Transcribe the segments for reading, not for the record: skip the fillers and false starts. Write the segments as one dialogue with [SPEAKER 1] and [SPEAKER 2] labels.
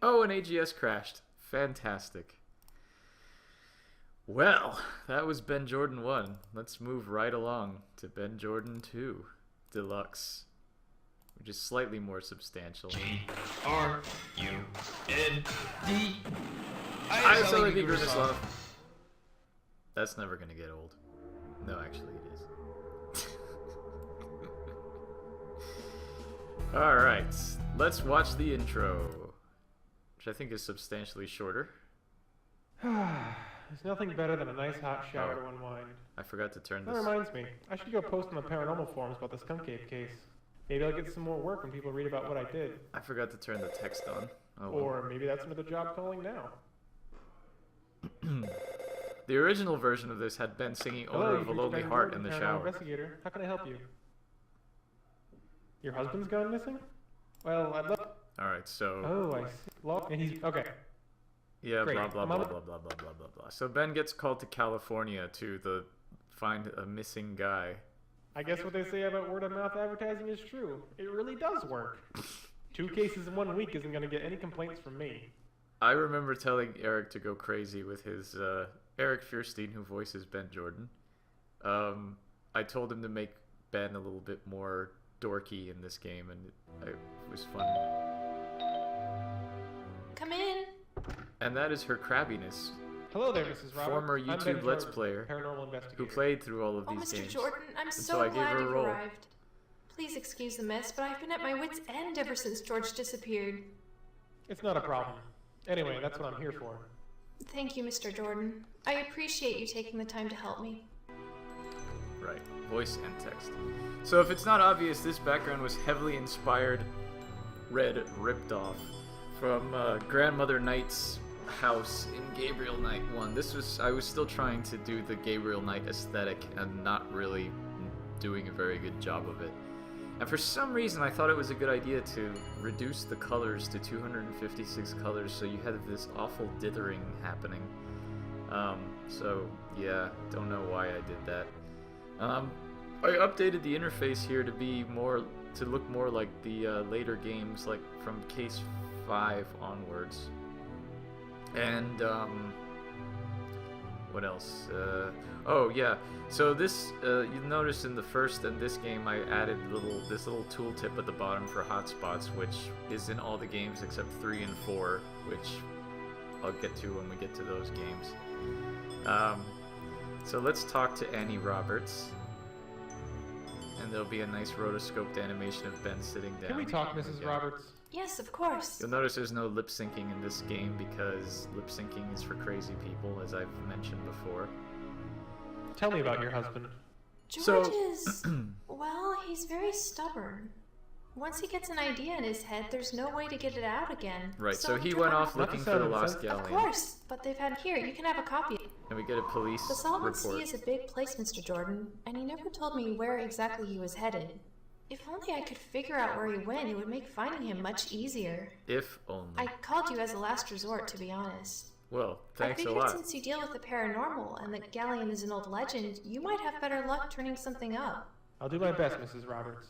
[SPEAKER 1] Oh, an AGS crashed. Fantastic. Well, that was Ben Jordan 1. Let's move right along to Ben Jordan 2 Deluxe, which is slightly more substantial.
[SPEAKER 2] G-R-U-N-D.
[SPEAKER 1] I saw the Grunislav. That's never gonna get old. No, actually it is. Alright, let's watch the intro, which I think is substantially shorter.
[SPEAKER 3] There's nothing better than a nice hot shower to unwind.
[SPEAKER 1] I forgot to turn
[SPEAKER 3] That
[SPEAKER 1] this.
[SPEAKER 3] reminds me, I should go post on the paranormal forums about the skunk cave case. Maybe I'll get some more work when people read about what I did.
[SPEAKER 1] I forgot to turn the text on. Oh, well.
[SPEAKER 3] Or maybe that's another job calling now.
[SPEAKER 1] The original version of this had Ben singing Owner of a Lonely Heart in the
[SPEAKER 3] Paranormal
[SPEAKER 1] shower.
[SPEAKER 3] Investigator. How can I help you? Your husband's gone missing? Well, I'd love...
[SPEAKER 1] Alright, so...
[SPEAKER 3] Oh, I see. And he's... Okay.
[SPEAKER 1] Yeah,
[SPEAKER 3] Great.
[SPEAKER 1] blah, blah, blah, blah, blah, blah, blah, blah, blah. So Ben gets called to California to find a missing guy.
[SPEAKER 3] I guess what they say about word-of-mouth advertising is true. It really does work. 2 cases in 1 week isn't going to get any complaints from me.
[SPEAKER 1] I remember telling Eric to go crazy with his... Eric Fierstein, who voices Ben Jordan. I told him to make Ben a little bit more dorky in this game, and it was fun.
[SPEAKER 4] Come in.
[SPEAKER 1] And that is her crabbiness,
[SPEAKER 3] Hello there, Mrs. Roberts.
[SPEAKER 1] former
[SPEAKER 3] I'm Ben
[SPEAKER 1] YouTube Let's
[SPEAKER 3] Jarvis,
[SPEAKER 1] Player,
[SPEAKER 3] paranormal investigator.
[SPEAKER 1] who played through all of
[SPEAKER 4] Oh,
[SPEAKER 1] these
[SPEAKER 4] Mr.
[SPEAKER 1] games.
[SPEAKER 4] Jordan, I'm
[SPEAKER 1] so
[SPEAKER 4] so
[SPEAKER 1] I gave
[SPEAKER 4] glad
[SPEAKER 1] her a
[SPEAKER 4] you've
[SPEAKER 1] role.
[SPEAKER 4] arrived. Please excuse the mess, but I've been at my wit's end ever since George disappeared.
[SPEAKER 3] It's not a problem. Anyway, that's what I'm here for.
[SPEAKER 4] Thank you, Mr. Jordan. I appreciate you taking the time to help me.
[SPEAKER 1] Right, voice and text. So if it's not obvious, this background was heavily inspired, ripped off, from Grandmother Knight's house in Gabriel Knight 1. I was still trying to do the Gabriel Knight aesthetic and not really doing a very good job of it. And for some reason I thought it was a good idea to reduce the colors to 256 colors so you had this awful dithering happening. So yeah, don't know why I did that. I updated the interface here to look more like the later games, like from Case 5 onwards. And what else? Oh yeah. So this you notice in the first and this game I added this little tooltip at the bottom for hotspots, which is in all the games except 3 and 4, which I'll get to when we get to those games. So let's talk to Annie Roberts. And there'll be a nice rotoscoped animation of Ben sitting down.
[SPEAKER 3] Can we talk, Mrs.
[SPEAKER 1] Okay.
[SPEAKER 3] Roberts?
[SPEAKER 4] Yes, of course.
[SPEAKER 1] You'll notice there's no lip syncing in this game because lip syncing is for crazy people, as I've mentioned before.
[SPEAKER 3] Tell me about your husband.
[SPEAKER 4] George is... well, he's very stubborn. Once he gets an idea in his head, there's no way to get it out again.
[SPEAKER 1] Right, so
[SPEAKER 4] it
[SPEAKER 1] he
[SPEAKER 4] took
[SPEAKER 1] went
[SPEAKER 4] him-
[SPEAKER 1] off looking for the Lost
[SPEAKER 4] Of
[SPEAKER 1] Galleon.
[SPEAKER 4] course, but they've had... Here, you can have a copy.
[SPEAKER 1] And we get a police
[SPEAKER 4] The Solomon
[SPEAKER 1] report.
[SPEAKER 4] Sea is a big place, Mr. Jordan, and he never told me where exactly he was headed. If only I could figure out where he went, it would make finding him much easier.
[SPEAKER 1] If only.
[SPEAKER 4] I called you as a last resort, to be honest.
[SPEAKER 1] Well,
[SPEAKER 4] I
[SPEAKER 1] thanks a
[SPEAKER 4] figured
[SPEAKER 1] lot.
[SPEAKER 4] since you deal with the paranormal and the galleon is an old legend, you might have better luck turning something up.
[SPEAKER 3] I'll do my best, Mrs. Roberts.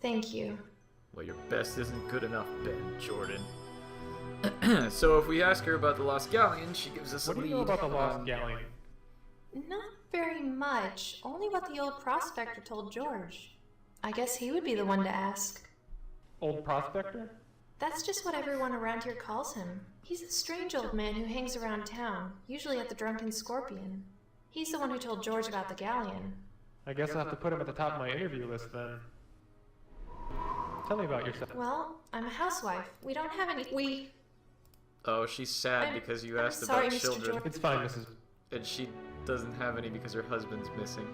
[SPEAKER 4] Thank you.
[SPEAKER 1] Well, your best isn't good enough, Ben Jordan. So if we ask her about the Lost Galleon, she gives us
[SPEAKER 3] What
[SPEAKER 1] a
[SPEAKER 3] do
[SPEAKER 1] lead.
[SPEAKER 3] you know about the Lost Galleon?
[SPEAKER 4] Not very much. Only what the old prospector told George. I guess he would be the one to ask.
[SPEAKER 3] Old prospector?
[SPEAKER 4] That's just what everyone around here calls him. He's a strange old man who hangs around town, usually at the Drunken Scorpion. He's the one who told George about the galleon.
[SPEAKER 3] I guess I'll have to put him at the top of my interview list then. Tell me about yourself.
[SPEAKER 4] Well, I'm a housewife. We don't have any...
[SPEAKER 1] Oh, she's sad
[SPEAKER 4] I'm-
[SPEAKER 1] because you
[SPEAKER 4] I'm
[SPEAKER 1] asked
[SPEAKER 4] sorry,
[SPEAKER 1] about
[SPEAKER 4] Mr.
[SPEAKER 1] children.
[SPEAKER 4] Jordan.
[SPEAKER 3] It's fine, Mrs.
[SPEAKER 1] And she doesn't have any because her husband's missing.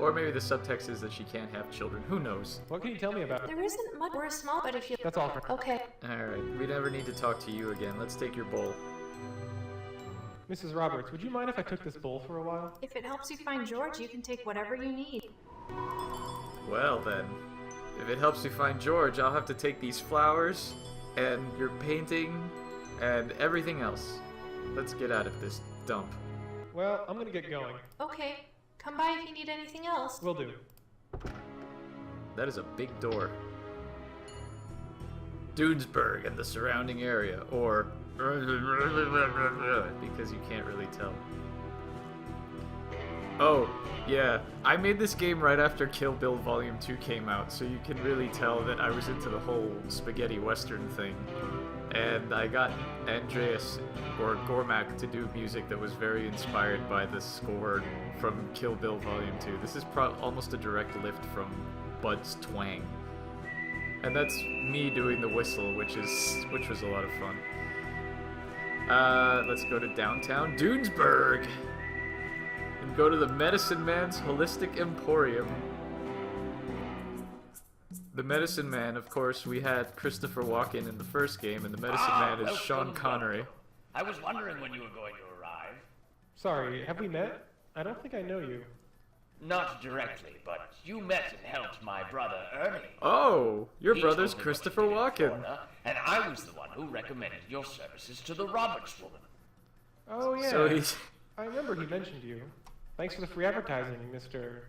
[SPEAKER 1] Or maybe the subtext is that she can't have children. Who knows?
[SPEAKER 3] What can you tell me about it?
[SPEAKER 4] There isn't much. We're small, but if you...
[SPEAKER 3] That's all for now.
[SPEAKER 4] Okay.
[SPEAKER 1] Alright, we never need to talk to you again. Let's take your bowl.
[SPEAKER 3] Mrs. Roberts, would you mind if I took this bowl for a while?
[SPEAKER 4] If it helps you find George, you can take whatever you need.
[SPEAKER 1] Well then, if it helps you find George, I'll have to take these flowers, and your painting, and everything else. Let's get out of this dump.
[SPEAKER 3] Well, I'm gonna get going.
[SPEAKER 4] Okay. Come by if you need anything else.
[SPEAKER 3] Will do.
[SPEAKER 1] That is a big door. Dunesburg and the surrounding area, or because you can't really tell. Oh, yeah, I made this game right after Kill Bill Volume 2 came out, so you can really tell that I was into the whole spaghetti western thing. And I got Andreas, or Gormak, to do music that was very inspired by the score from Kill Bill Volume 2. This is almost a direct lift from Bud's twang. And that's me doing the whistle, which was a lot of fun. Let's go to downtown Dunesburg and go to the Medicine Man's Holistic Emporium. The Medicine Man, of course, we had Christopher Walken in the first game, and the Medicine Man is Sean Connery.
[SPEAKER 2] I was wondering when you were going to arrive.
[SPEAKER 3] Sorry, have we met? I don't think I know you.
[SPEAKER 2] Not directly, but you met and helped my brother Ernie.
[SPEAKER 1] Oh, your
[SPEAKER 2] He
[SPEAKER 1] brother's
[SPEAKER 2] told me what
[SPEAKER 1] Christopher
[SPEAKER 2] you did in
[SPEAKER 1] Walken.
[SPEAKER 2] Florida, and I was the one who recommended your services to the Roberts woman.
[SPEAKER 3] Oh, yeah.
[SPEAKER 1] So he's...
[SPEAKER 3] I remember he mentioned you. Thanks for the free advertising, Mr.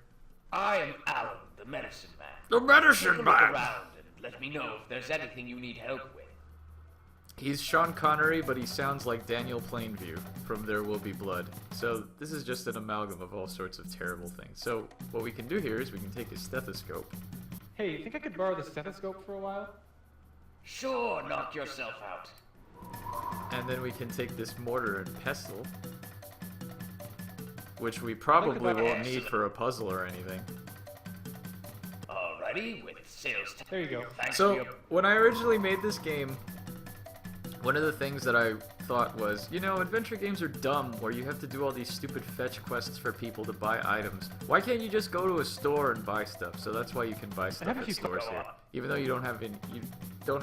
[SPEAKER 2] I am Alan, the medicine man.
[SPEAKER 1] The
[SPEAKER 2] Take a
[SPEAKER 1] Medicine
[SPEAKER 2] look
[SPEAKER 1] Man!
[SPEAKER 2] around and let me know if there's anything you need help with.
[SPEAKER 1] He's Sean Connery, but he sounds like Daniel Plainview from There Will Be Blood. So this is just an amalgam of all sorts of terrible things. So what we can do here is we can take his stethoscope.
[SPEAKER 3] Hey, think I could borrow the stethoscope for a while?
[SPEAKER 2] Sure, knock yourself out.
[SPEAKER 1] And then we can take this mortar and pestle, which we probably won't need for a puzzle or anything.
[SPEAKER 2] Alrighty, with sales tax.
[SPEAKER 3] There you go.
[SPEAKER 2] Thanks for
[SPEAKER 1] So
[SPEAKER 2] your...
[SPEAKER 1] when I originally made this game, one of the things that I thought was, you know, adventure games are dumb where you have to do all these stupid fetch quests for people to buy items. Why can't you just go to a store and buy stuff? So that's why you can buy stuff
[SPEAKER 3] have a
[SPEAKER 1] at
[SPEAKER 3] few
[SPEAKER 1] stores
[SPEAKER 2] go
[SPEAKER 1] here.
[SPEAKER 2] on.
[SPEAKER 1] Even though you don't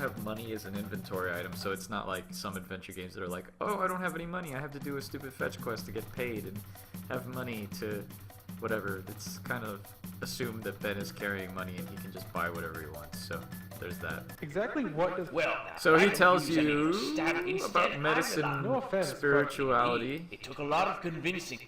[SPEAKER 1] have money as an inventory item, so it's not like some adventure games that are like, oh, I don't have any money, I have to do a stupid fetch quest to get paid and have money to whatever. It's kind of assumed that Ben is carrying money and he can just buy whatever he wants, so there's that.
[SPEAKER 3] Exactly what does...
[SPEAKER 2] Well, now,
[SPEAKER 1] So
[SPEAKER 2] I
[SPEAKER 1] he
[SPEAKER 2] don't
[SPEAKER 1] tells
[SPEAKER 2] use any
[SPEAKER 1] you
[SPEAKER 2] English stab. Instead,
[SPEAKER 1] about
[SPEAKER 2] I
[SPEAKER 1] medicine,
[SPEAKER 2] rely-
[SPEAKER 3] No offense, but-
[SPEAKER 1] spirituality.
[SPEAKER 2] It took a lot of convincing.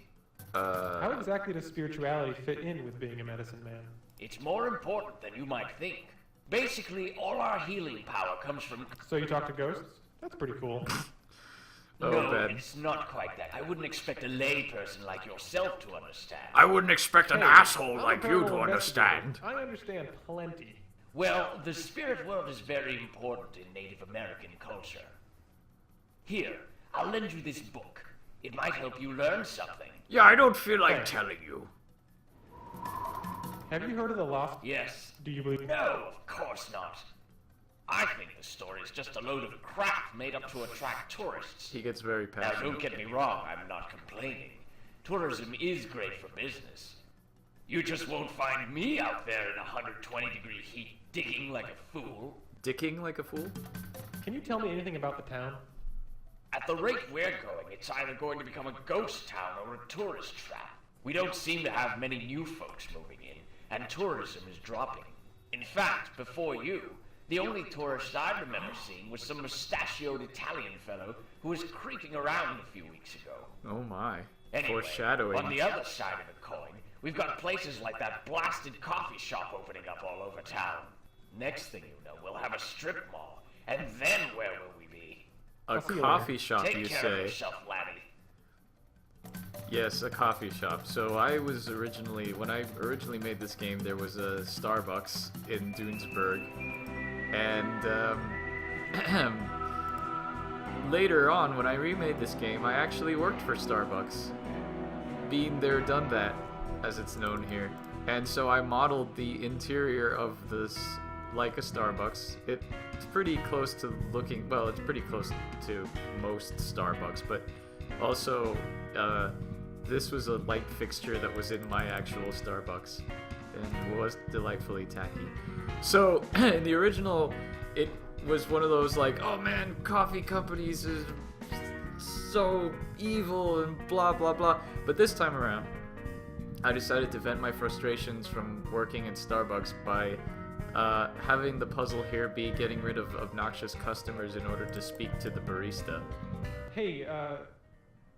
[SPEAKER 3] How exactly does spirituality fit in with being a medicine man?
[SPEAKER 2] It's more important than you might think. Basically, all our healing power comes from...
[SPEAKER 3] So you talk to ghosts? That's pretty cool.
[SPEAKER 1] Oh,
[SPEAKER 2] no,
[SPEAKER 1] Ben.
[SPEAKER 2] it's not quite that. I wouldn't expect a lay person like yourself to understand.
[SPEAKER 1] I wouldn't expect an
[SPEAKER 3] Hey,
[SPEAKER 1] asshole
[SPEAKER 3] I'm
[SPEAKER 1] like
[SPEAKER 3] a
[SPEAKER 1] you to
[SPEAKER 3] paranormal
[SPEAKER 1] understand.
[SPEAKER 3] investigator. I understand plenty.
[SPEAKER 2] Well, the spirit world is very important in Native American culture. Here, I'll lend you this book. It might help you learn something.
[SPEAKER 1] Yeah, I don't feel like
[SPEAKER 3] Thanks.
[SPEAKER 1] telling you.
[SPEAKER 3] Have you heard of the Lost?
[SPEAKER 2] Yes.
[SPEAKER 3] Do you believe...
[SPEAKER 2] No, of course not. I think the story is just a load of crap made up to attract tourists.
[SPEAKER 1] He gets very
[SPEAKER 2] Now,
[SPEAKER 1] passionate.
[SPEAKER 2] don't get me wrong, I'm not complaining. Tourism is great for business. You just won't find me out there in 120-degree heat digging like a fool.
[SPEAKER 1] Dicking like a fool?
[SPEAKER 3] Can you tell me anything about the town?
[SPEAKER 2] At the rate we're going, it's either going to become a ghost town or a tourist trap. We don't seem to have many new folks moving in, and tourism is dropping. In fact, before you, the only tourist I remember seeing was some mustachioed Italian fellow who was creeping around a few weeks ago.
[SPEAKER 1] Oh my.
[SPEAKER 2] Anyway,
[SPEAKER 1] Foreshadowing.
[SPEAKER 2] on the other side of the coin, we've got places like that blasted coffee shop opening up all over town. Next thing you know, we'll have a strip mall, and then where will we be?
[SPEAKER 1] A
[SPEAKER 3] I'll see you
[SPEAKER 1] coffee shop,
[SPEAKER 2] Take
[SPEAKER 1] you
[SPEAKER 2] care of
[SPEAKER 1] say?
[SPEAKER 2] yourself, laddie.
[SPEAKER 1] Yes, a coffee shop. So I was originally, when I originally made this game, there was a Starbucks in Dunesburg. And later on, when I remade this game, I actually worked for Starbucks. Been there, done that, as it's known here. And so I modeled the interior of this like a Starbucks. It's pretty close to looking, well, it's pretty close to most Starbucks, but also this was a light fixture that was in my actual Starbucks and was delightfully tacky. So in the original, it was one of those like, oh man, coffee companies is so evil and blah blah blah. But this time around, I decided to vent my frustrations from working at Starbucks by having the puzzle here be getting rid of obnoxious customers in order to speak to the barista.
[SPEAKER 3] Hey,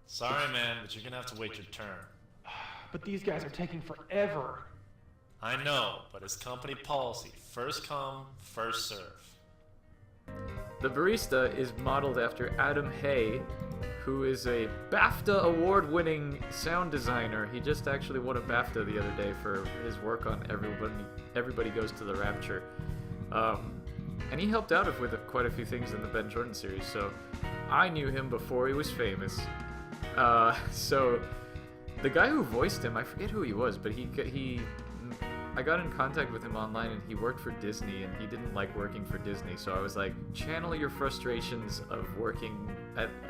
[SPEAKER 5] Sorry, man, but you're gonna have to wait your turn.
[SPEAKER 3] but these guys are taking forever.
[SPEAKER 5] I know, but it's company policy. First come, first serve.
[SPEAKER 1] The barista is modeled after Adam Hay, who is a BAFTA award-winning sound designer. He just actually won a BAFTA the other day for his work on Everybody Goes to the Rapture. And he helped out with quite a few things in the Ben Jordan series, so I knew him before he was famous. So the guy who voiced him, I forget who he was, but I got in contact with him online, and he worked for Disney, and he didn't like working for Disney, so I was like, channel your frustrations of working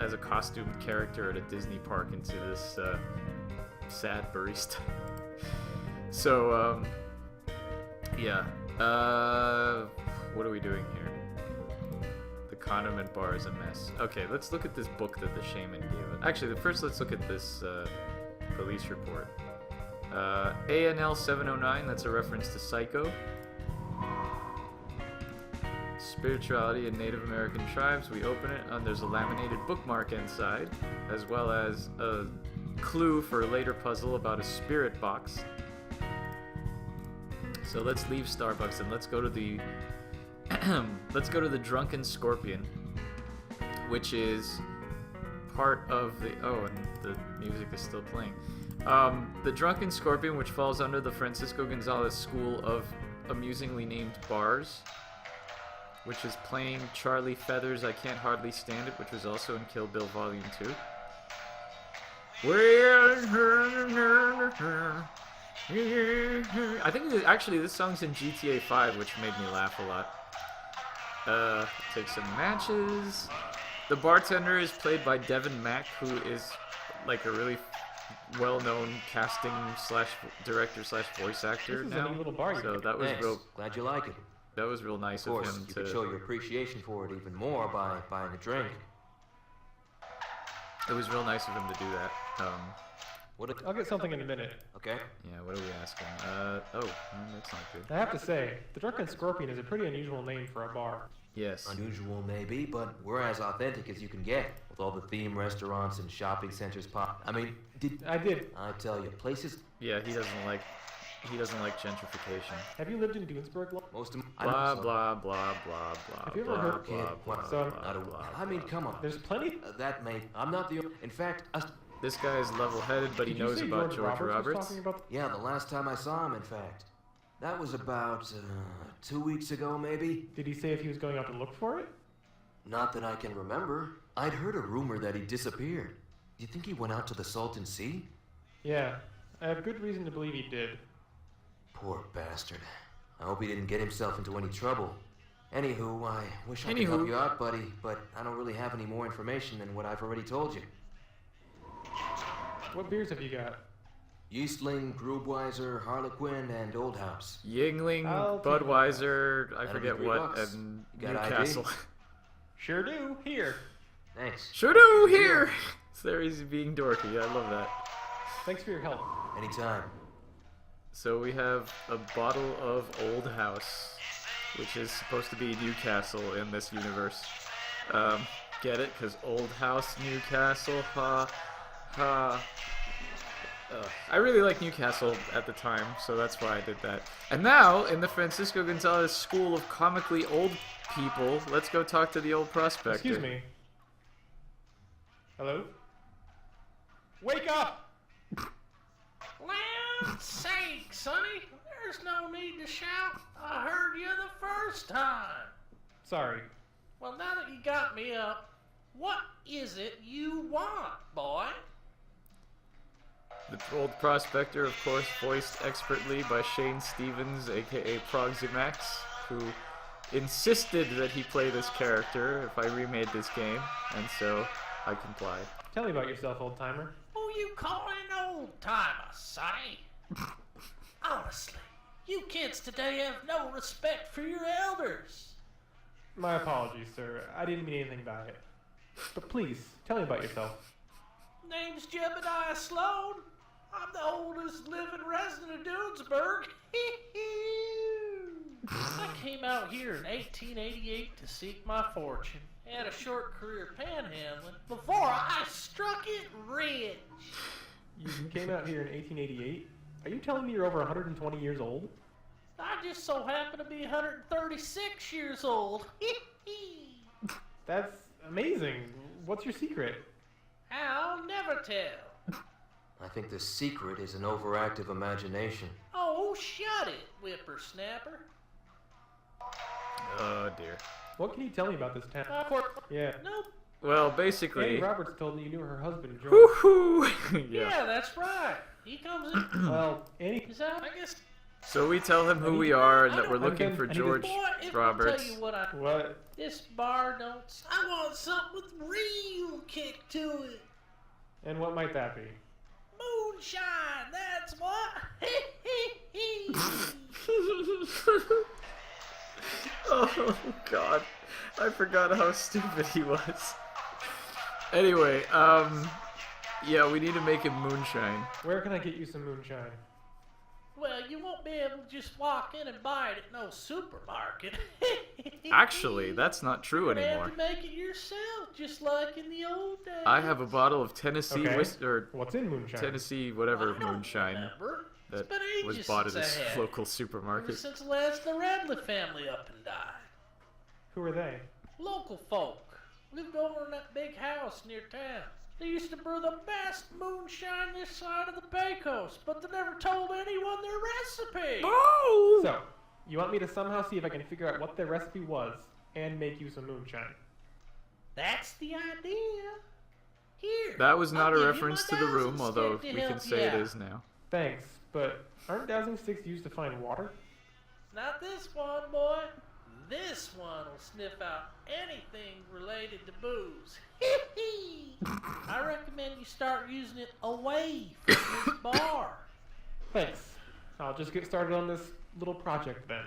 [SPEAKER 1] as a costumed character at a Disney park into this sad barista. So, yeah. What are we doing here? The condiment bar is a mess. Okay, let's look at this book that the shaman gave us. Actually, first let's look at this police report. ANL 709, that's a reference to Psycho. Spirituality in Native American tribes. We open it, and there's a laminated bookmark inside, as well as a clue for a later puzzle about a spirit box. So let's leave Starbucks and let's go to the Drunken Scorpion, which is part of the and the music is still playing. The Drunken Scorpion, which falls under the Francisco Gonzalez School of amusingly named bars, which is playing Charlie Feathers' I Can't Hardly Stand It, which was also in Kill Bill Volume 2. I think actually this song's in GTA 5, which made me laugh a lot. Take some matches. The bartender is played by Devin Mack, who is like a really well-known casting / director / voice actor
[SPEAKER 3] This is
[SPEAKER 1] now.
[SPEAKER 3] a neat little bar.
[SPEAKER 1] So that was
[SPEAKER 6] Thanks.
[SPEAKER 1] real.
[SPEAKER 6] Glad you like it.
[SPEAKER 1] That was real nice
[SPEAKER 6] Of course,
[SPEAKER 1] him
[SPEAKER 6] you
[SPEAKER 1] to.
[SPEAKER 6] could show your appreciation for it even more by buying a drink.
[SPEAKER 1] It was real nice of him to do that.
[SPEAKER 3] I'll get something in a minute.
[SPEAKER 6] Okay.
[SPEAKER 1] Yeah. What are we asking? That's not good.
[SPEAKER 3] I have to say, the Drunken Scorpion is a pretty unusual name for a bar.
[SPEAKER 1] Yes.
[SPEAKER 6] Unusual maybe, but we're as authentic as you can get. With all the theme restaurants and shopping centers I
[SPEAKER 3] I
[SPEAKER 6] tell you, places...
[SPEAKER 1] Yeah. He doesn't like gentrification.
[SPEAKER 3] Have you lived in Dunesburg long?
[SPEAKER 6] Most of
[SPEAKER 1] Blah blah blah blah blah.
[SPEAKER 3] Have you ever
[SPEAKER 1] blah,
[SPEAKER 3] heard-
[SPEAKER 1] blah,
[SPEAKER 6] Kid,
[SPEAKER 1] blah,
[SPEAKER 3] so-
[SPEAKER 1] blah,
[SPEAKER 6] Not a,
[SPEAKER 1] blah,
[SPEAKER 6] I mean,
[SPEAKER 1] blah.
[SPEAKER 6] come on.
[SPEAKER 3] There's plenty.
[SPEAKER 6] That may... I'm not the... In fact,
[SPEAKER 1] This guy is level-headed, but he
[SPEAKER 3] Did you
[SPEAKER 1] knows
[SPEAKER 3] say
[SPEAKER 1] about
[SPEAKER 3] George
[SPEAKER 1] George
[SPEAKER 3] Was
[SPEAKER 1] Roberts.
[SPEAKER 3] talking about
[SPEAKER 6] yeah, the last time I saw him, in fact. That was about 2 weeks ago, maybe?
[SPEAKER 3] Did he say if he was going out to look for it?
[SPEAKER 6] Not that I can remember. I'd heard a rumor that he disappeared. Do you think he went out to the Salton Sea?
[SPEAKER 3] Yeah, I have good reason to believe he did.
[SPEAKER 6] Poor bastard. I hope he didn't get himself into any trouble. Anywho, I wish I could
[SPEAKER 1] Anywho.
[SPEAKER 6] help you out, buddy, but I don't really have any more information than what I've already told you.
[SPEAKER 3] What beers have you got?
[SPEAKER 6] Yeastling, Grubweiser, Harlequin, and Old House.
[SPEAKER 1] Yingling,
[SPEAKER 3] I'll take
[SPEAKER 1] Budweiser, I
[SPEAKER 6] That'll
[SPEAKER 1] forget
[SPEAKER 6] be
[SPEAKER 1] what,
[SPEAKER 6] $3.
[SPEAKER 1] and
[SPEAKER 6] You got ID?
[SPEAKER 1] Newcastle.
[SPEAKER 3] Sure do. Here.
[SPEAKER 6] Thanks.
[SPEAKER 1] Sure do here. It's there easy being dorky. I love that.
[SPEAKER 3] Thanks for your help.
[SPEAKER 6] Anytime.
[SPEAKER 1] So we have a bottle of Old House, which is supposed to be Newcastle in this universe. Get it? Because Old House, Newcastle, ha, ha. I really liked Newcastle at the time, so that's why I did that. And now, in the Francisco Gonzalez School of Comically Old People, let's go talk to the old prospector.
[SPEAKER 3] Excuse me. Hello? Wake up!
[SPEAKER 2] Land's sake, Sonny! There's no need to shout. I heard you the first time.
[SPEAKER 3] Sorry.
[SPEAKER 2] Well, now that you got me up, what is it you want, boy?
[SPEAKER 1] The old prospector, of course, voiced expertly by Shane Stevens, aka Proximax, who insisted that he play this character if I remade this game, and so I complied.
[SPEAKER 3] Tell me about yourself, old timer.
[SPEAKER 2] Who you calling an old-timer, Sonny? Honestly, you kids today have no respect for your elders.
[SPEAKER 3] My apologies, sir. I didn't mean anything by it. But please, tell me about yourself.
[SPEAKER 2] Name's Jebediah Sloan. I'm the oldest living resident of Dunesburg. I came out here in 1888 to seek my fortune. Had a short career panhandling before I struck it rich.
[SPEAKER 3] You came out here in 1888? Are you telling me you're over 120 years old?
[SPEAKER 2] I just so happen to be 136 years old.
[SPEAKER 3] That's amazing. What's your secret?
[SPEAKER 7] I'll never tell.
[SPEAKER 6] I think the secret is an overactive imagination.
[SPEAKER 7] Oh, shut it, whippersnapper.
[SPEAKER 1] Oh dear.
[SPEAKER 3] What can you tell me about this town? Yeah.
[SPEAKER 7] Nope.
[SPEAKER 1] Well,
[SPEAKER 3] Annie
[SPEAKER 1] basically.
[SPEAKER 3] Roberts told me you knew her husband, George.
[SPEAKER 1] Woohoo!
[SPEAKER 7] Yeah, that's right. He comes in.
[SPEAKER 3] Well, Annie...
[SPEAKER 7] Is that, I guess.
[SPEAKER 1] So we tell him who we are and
[SPEAKER 7] I
[SPEAKER 1] that we're
[SPEAKER 7] don't-
[SPEAKER 1] looking for
[SPEAKER 3] I need to-
[SPEAKER 1] George
[SPEAKER 7] Boy, if I
[SPEAKER 1] Roberts.
[SPEAKER 7] tell you what I.
[SPEAKER 3] What?
[SPEAKER 7] This bar don't. I want something with real kick to it.
[SPEAKER 3] And what might that be?
[SPEAKER 7] Moonshine, that's what.
[SPEAKER 1] Oh God, I forgot how stupid he was. Anyway, yeah, we need to make him moonshine.
[SPEAKER 3] Where can I get you some moonshine?
[SPEAKER 7] Well, you won't be able to just walk in and buy it at no supermarket.
[SPEAKER 1] Actually, that's not true
[SPEAKER 7] You're gonna
[SPEAKER 1] anymore.
[SPEAKER 7] have to make it yourself, just like in the old days.
[SPEAKER 1] I have a bottle of Tennessee
[SPEAKER 3] Okay.
[SPEAKER 1] or
[SPEAKER 3] What's in moonshine?
[SPEAKER 1] Tennessee whatever
[SPEAKER 7] I don't
[SPEAKER 1] moonshine
[SPEAKER 7] remember.
[SPEAKER 1] that
[SPEAKER 7] It's been
[SPEAKER 1] was
[SPEAKER 7] ages
[SPEAKER 1] bought at
[SPEAKER 7] since
[SPEAKER 1] his
[SPEAKER 7] I had it.
[SPEAKER 1] local
[SPEAKER 7] Ever
[SPEAKER 1] supermarket.
[SPEAKER 7] since the last the Radley family up and died.
[SPEAKER 3] Who are they?
[SPEAKER 7] Local folk lived over in that big house near town. They used to brew the best moonshine this side of the Pecos, but they never told anyone their recipe.
[SPEAKER 1] Oh!
[SPEAKER 3] So, you want me to somehow see if I can figure out what their recipe was and make you some moonshine?
[SPEAKER 7] That's the idea. Here.
[SPEAKER 1] That was not
[SPEAKER 7] I'll
[SPEAKER 1] a
[SPEAKER 7] give you
[SPEAKER 1] reference
[SPEAKER 7] my
[SPEAKER 1] to the room,
[SPEAKER 7] dowsing
[SPEAKER 1] although
[SPEAKER 7] stick
[SPEAKER 1] we
[SPEAKER 7] to
[SPEAKER 1] can
[SPEAKER 7] help
[SPEAKER 1] say
[SPEAKER 7] you
[SPEAKER 1] it
[SPEAKER 7] out.
[SPEAKER 1] is now.
[SPEAKER 3] Thanks, but aren't dowsing sticks used to find water?
[SPEAKER 7] Not this one, boy. This one will sniff out anything related to booze. I recommend you start using it away from this bar.
[SPEAKER 3] Thanks. I'll just get started on this little project then.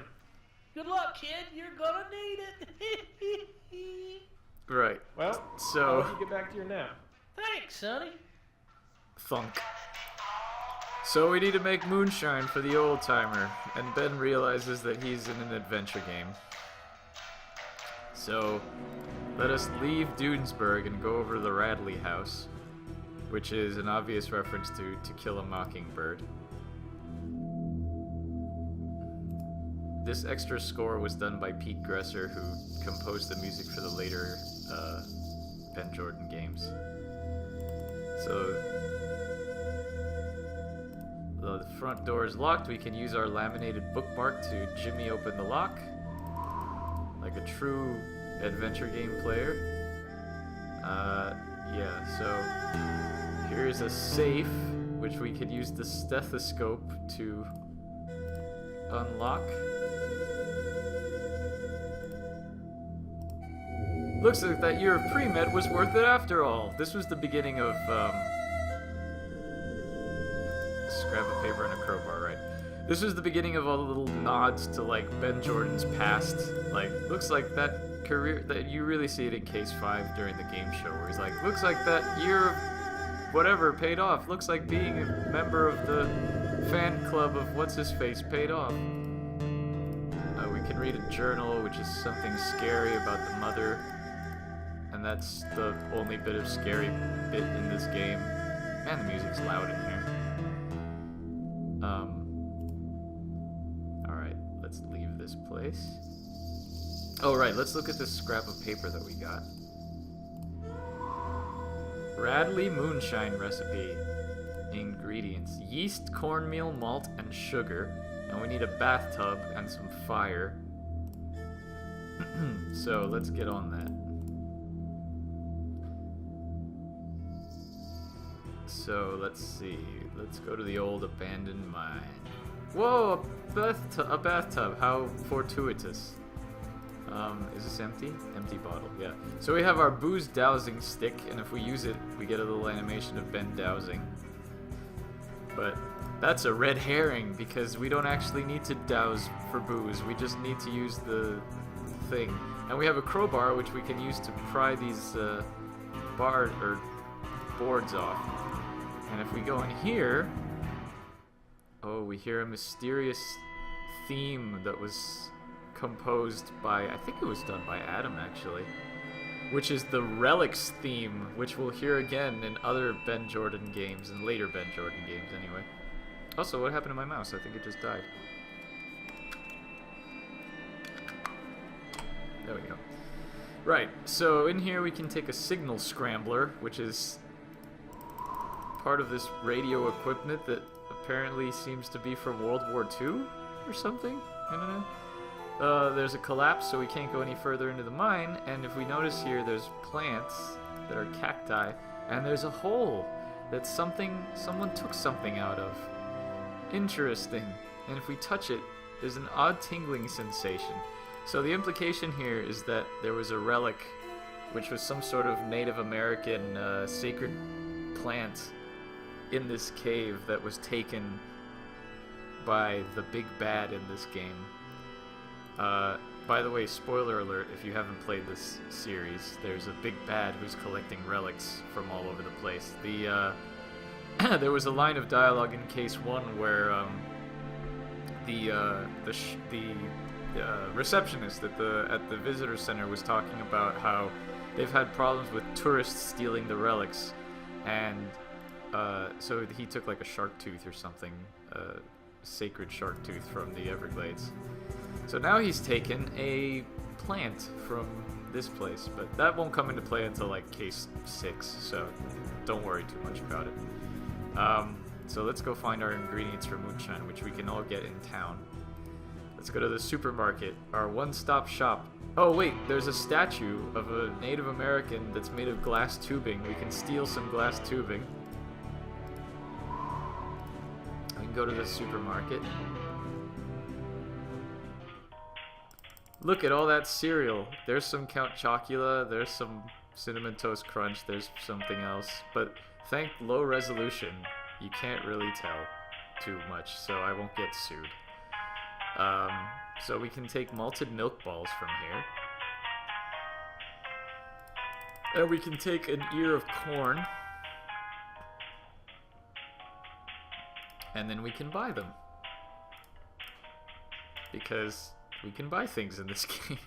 [SPEAKER 7] Good luck, kid. You're gonna need it.
[SPEAKER 1] Right.
[SPEAKER 3] Well, I'll
[SPEAKER 1] So,
[SPEAKER 3] let you get back to your nap.
[SPEAKER 7] Thanks, sonny.
[SPEAKER 1] thunk. So we need to make moonshine for the old timer, and Ben realizes that he's in an adventure game. So, let us leave Dudesburg and go over to the Radley house, which is an obvious reference to To Kill a Mockingbird. This extra score was done by Pete Gresser, who composed the music for the later Ben Jordan games. So, the front door is locked. We can use our laminated bookmark to jimmy open the lock, like a true adventure game player. Yeah, so here's a safe, which we could use the stethoscope to unlock. Looks like that year of pre-med was worth it after all. This was the beginning of, scrap of paper and a crowbar, right? This was the beginning of all the little nods to, like, Ben Jordan's past. Like, looks like that career, that you really see it in Case 5 during the game show, where he's like, looks like that year of whatever paid off. Looks like being a member of the fan club of What's-His-Face paid off. We can read a journal, which is something scary about the mother. And that's the only bit of scary bit in this game. Man, the music's loud in here. Alright, let's leave this place. Oh, right, let's look at this scrap of paper that we got. Radley Moonshine Recipe. Ingredients: yeast, cornmeal, malt, and sugar. And we need a bathtub and some fire. So, let's get on that. So, let's see. Let's go to the old abandoned mine. Whoa, a bathtub. How fortuitous. Is this empty? Empty bottle, yeah. So we have our booze dowsing stick, and if we use it, we get a little animation of Ben dowsing. But that's a red herring, because we don't actually need to douse for booze. We just need to use the thing. And we have a crowbar, which we can use to pry these boards off. And if we go in here, oh, we hear a mysterious theme that was composed by, I think it was done by Adam, actually, which is the Relics theme, which we'll hear again in other Ben Jordan games, and later Ben Jordan games, anyway. Also, what happened to my mouse? I think it just died. There we go. Right, so in here we can take a signal scrambler, which is part of this radio equipment that apparently seems to be from World War II or something? I don't know. There's a collapse, so we can't go any further into the mine, and if we notice here, there's plants that are cacti, and there's a hole that someone took something out of. Interesting. And if we touch it, there's an odd tingling sensation. So the implication here is that there was a relic, which was some sort of Native American sacred plant in this cave that was taken by the big bad in this game. By the way, spoiler alert, if you haven't played this series, there's a big bad who's collecting relics from all over the place. There was a line of dialogue in Case 1 where the receptionist at the visitor center was talking about how they've had problems with tourists stealing the relics, and so he took like a shark tooth or something, sacred shark tooth from the Everglades. So now he's taken a plant from this place, but that won't come into play until like Case 6, so don't worry too much about it. So let's go find our ingredients for moonshine, which we can all get in town. Let's go to the supermarket, our one-stop shop. Oh wait, there's a statue of a Native American that's made of glass tubing. We can steal some glass tubing. We can go to the supermarket. Look at all that cereal. There's some Count Chocula, there's some Cinnamon Toast Crunch, there's something else. But thank low resolution, you can't really tell too much, so I won't get sued. So we can take malted milk balls from here. And we can take an ear of corn. And then we can buy them. Because we can buy things in this game.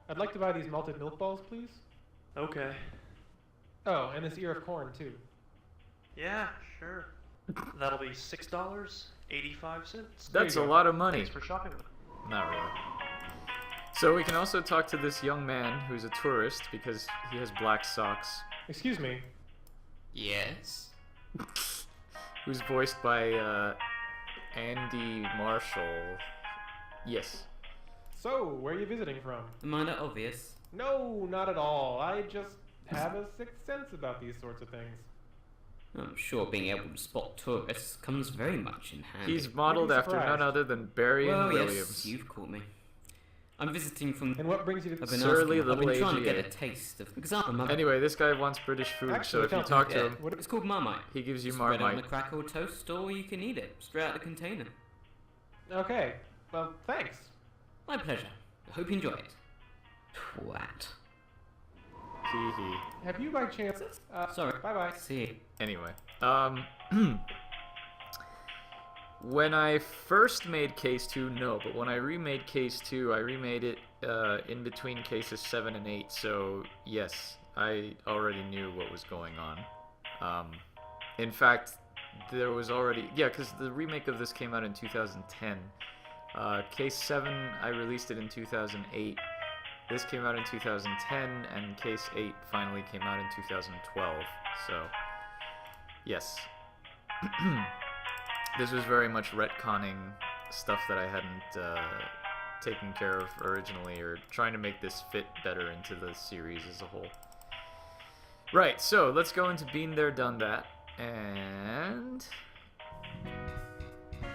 [SPEAKER 3] I'd like to buy these malted milk balls, please.
[SPEAKER 8] Okay.
[SPEAKER 3] Oh, and this ear of corn, too.
[SPEAKER 8] Yeah, sure. That'll be $6.85.
[SPEAKER 1] That's a lot of money.
[SPEAKER 8] Thanks for shopping with me.
[SPEAKER 1] Not really. So we can also talk to this young man who's a tourist because he has black socks.
[SPEAKER 3] Excuse me.
[SPEAKER 9] Yes?
[SPEAKER 1] Who's voiced by Andy Marshall. Yes.
[SPEAKER 3] So, where are you visiting from?
[SPEAKER 9] Am I not obvious?
[SPEAKER 3] No, not at all. I just have a sixth sense about these sorts of things.
[SPEAKER 9] I'm sure being able to spot tourists comes very much in handy.
[SPEAKER 1] He's modeled after none other than Barry and Williams.
[SPEAKER 9] Yes, you've caught me. I'm visiting from...
[SPEAKER 3] And what brings you to...
[SPEAKER 1] I've been surly little
[SPEAKER 9] I've been trying to
[SPEAKER 1] AGA.
[SPEAKER 9] get a taste of... Example,
[SPEAKER 1] Anyway, this guy wants British food,
[SPEAKER 3] Actually,
[SPEAKER 1] so if you talk to him,
[SPEAKER 9] It's called Marmite.
[SPEAKER 1] he gives you
[SPEAKER 9] Spread it on
[SPEAKER 1] Marmite.
[SPEAKER 9] a cracker or toast, or you can eat it straight out of the container.
[SPEAKER 3] Okay. Well, thanks.
[SPEAKER 9] My pleasure. I hope you enjoy it. Twat.
[SPEAKER 1] Hee hee.
[SPEAKER 3] Have you by chance...
[SPEAKER 9] Sorry.
[SPEAKER 3] Bye-bye.
[SPEAKER 9] See you.
[SPEAKER 1] Anyway, when I first made Case 2, no, but when I remade Case 2, I remade it in between Cases 7 and 8, so yes, I already knew what was going on. In fact, there was already... Yeah, because the remake of this came out in 2010. Case 7, I released it in 2008. This came out in 2010, and Case 8 finally came out in 2012, so... Yes. This was very much retconning stuff that I hadn't taken care of originally, or trying to make this fit better into the series as a whole. Right, so let's go into Been There, Done That, and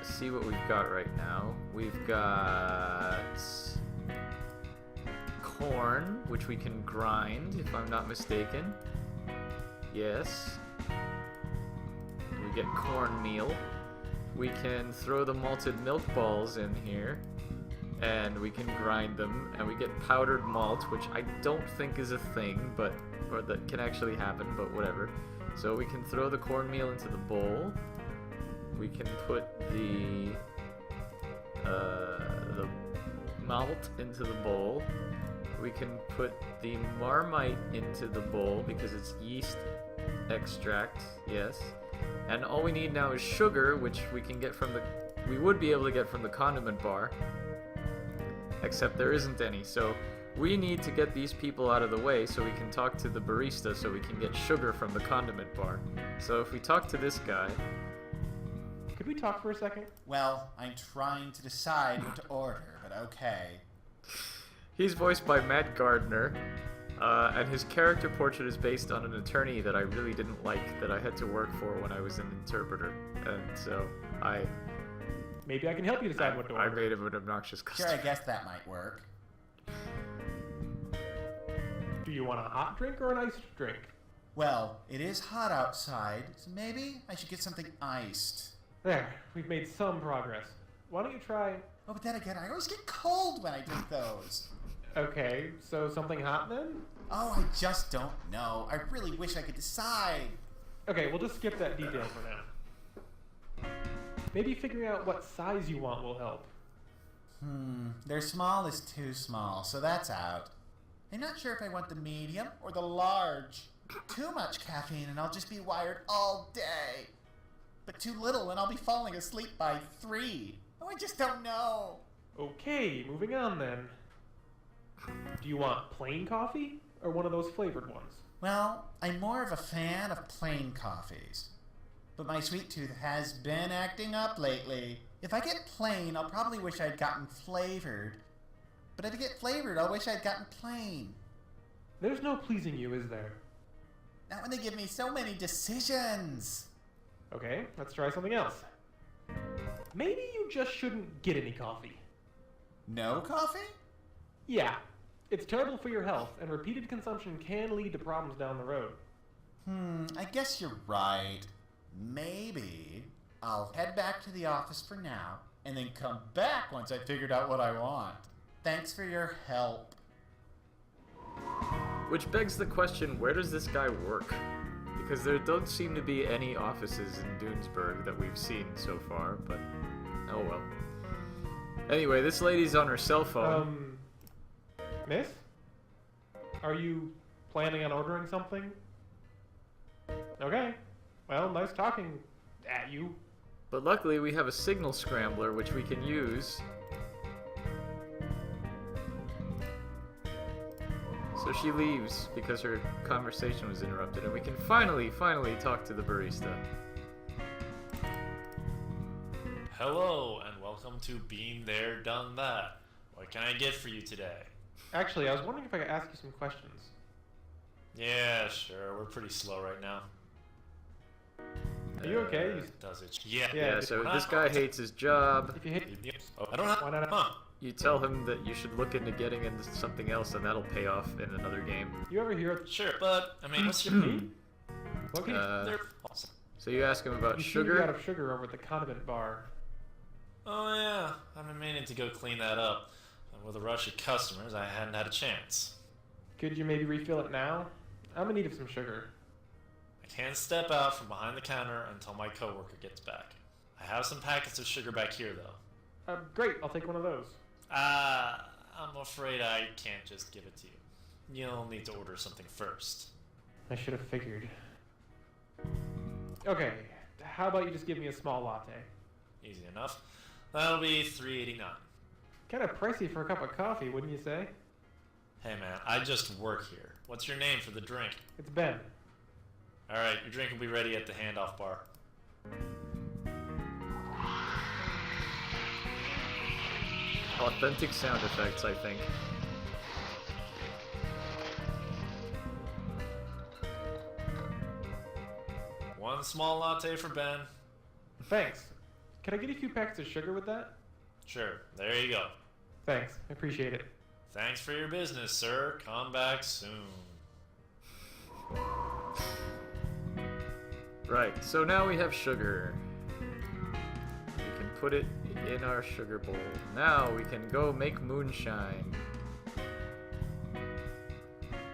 [SPEAKER 1] see what we've got right now. We've got corn, which we can grind, if I'm not mistaken. Yes. We get cornmeal. We can throw the malted milk balls in here, and we can grind them, and we get powdered malt, which I don't think is a thing, but or that can actually happen, but whatever. So we can throw the cornmeal into the bowl. We can put the malt into the bowl. We can put the Marmite into the bowl because it's yeast extract, yes. And all we need now is sugar, which we can get from we would be able to get from the condiment bar. except there isn't any. So we need to get these people out of the way so we can talk to the barista so we can get sugar from the condiment bar. So if we talk to this guy...
[SPEAKER 3] Could we talk for a second?
[SPEAKER 10] Well, I'm trying to decide what to order, but okay.
[SPEAKER 1] He's voiced by Matt Gardner, and his character portrait is based on an attorney that I really didn't like that I had to work for when I was an interpreter. And so
[SPEAKER 3] Maybe I can help you decide what to
[SPEAKER 1] I
[SPEAKER 3] order.
[SPEAKER 1] made him an obnoxious customer.
[SPEAKER 10] Sure, I guess that might work.
[SPEAKER 3] Do you want a hot drink or an iced drink?
[SPEAKER 10] Well, it is hot outside, so maybe I should get something iced.
[SPEAKER 3] There, we've made some progress. Why don't you try...
[SPEAKER 10] Oh, but then again, I always get cold when I drink those.
[SPEAKER 3] Okay, so something hot then?
[SPEAKER 10] Oh, I just don't know. I really wish I could decide.
[SPEAKER 3] Okay, we'll just skip that detail for now. Maybe figuring out what size you want will help.
[SPEAKER 10] Their small is too small, so that's out. I'm not sure if I want the medium or the large. Too much caffeine and I'll just be wired all day. But too little and I'll be falling asleep by 3. Oh, I just don't know.
[SPEAKER 3] Okay, moving on then. Do you want plain coffee or one of those flavored ones?
[SPEAKER 10] Well, I'm more of a fan of plain coffees. But my sweet tooth has been acting up lately. If I get plain, I'll probably wish I'd gotten flavored. But if I get flavored, I'll wish I'd gotten plain.
[SPEAKER 3] There's no pleasing you, is there?
[SPEAKER 10] Not when they give me so many decisions.
[SPEAKER 3] Okay, let's try something else. Maybe you just shouldn't get any coffee.
[SPEAKER 10] No coffee?
[SPEAKER 3] Yeah, it's terrible for your health, and repeated consumption can lead to problems down the road.
[SPEAKER 10] I guess you're right. Maybe I'll head back to the office for now, and then come back once I figured out what I want. Thanks for your help.
[SPEAKER 1] Which begs the question, where does this guy work? Because there don't seem to be any offices in Doonesburg that we've seen so far, but oh well. Anyway, this lady's on her cell phone.
[SPEAKER 3] Miss? Are you planning on ordering something? Okay. Well, nice talking at you.
[SPEAKER 1] But luckily we have a signal scrambler which we can use. So she leaves because her conversation was interrupted, and we can finally talk to the barista.
[SPEAKER 5] Hello, and welcome to Been There, Done That. What can I get for you today?
[SPEAKER 3] Actually, I was wondering if I could ask you some questions.
[SPEAKER 5] Yeah, sure. We're pretty slow right now.
[SPEAKER 3] Are you okay?
[SPEAKER 5] Does it? Yeah.
[SPEAKER 1] Yeah, so this guy hates his job.
[SPEAKER 3] If you hit...
[SPEAKER 5] Oh, I don't know.
[SPEAKER 3] Why not?
[SPEAKER 5] Huh.
[SPEAKER 1] You tell him that you should look into getting into something else, and that'll pay off in another game.
[SPEAKER 3] You ever hear...
[SPEAKER 5] Sure, but, I mean, what's your...
[SPEAKER 3] Okay.
[SPEAKER 5] They're awesome.
[SPEAKER 1] So you ask him about
[SPEAKER 3] You seem to be
[SPEAKER 1] sugar?
[SPEAKER 3] out of sugar over at the condiment bar.
[SPEAKER 5] Oh, yeah. I've been meaning to go clean that up. And with a rush of customers, I hadn't had a chance.
[SPEAKER 3] Could you maybe refill it now? I'm in need of some sugar.
[SPEAKER 5] I can't step out from behind the counter until my coworker gets back. I have some packets of sugar back here, though.
[SPEAKER 3] Great, I'll take one of those.
[SPEAKER 5] I'm afraid I can't just give it to you. You'll need to order something first.
[SPEAKER 3] I should have figured. Okay, how about you just give me a small latte?
[SPEAKER 5] Easy enough. That'll be $3.89.
[SPEAKER 3] Kind of pricey for a cup of coffee, wouldn't you say?
[SPEAKER 5] Hey man, I just work here. What's your name for the drink?
[SPEAKER 3] It's Ben.
[SPEAKER 5] Alright, your drink will be ready at the handoff bar.
[SPEAKER 1] Authentic sound effects, I think.
[SPEAKER 5] One small latte for Ben.
[SPEAKER 3] Thanks. Can I get a few packets of sugar with that?
[SPEAKER 5] Sure, there you go.
[SPEAKER 3] Thanks, I appreciate it.
[SPEAKER 5] Thanks for your business, sir. Come back soon.
[SPEAKER 1] Right, so now we have sugar. We can put it in our sugar bowl. Now we can go make moonshine.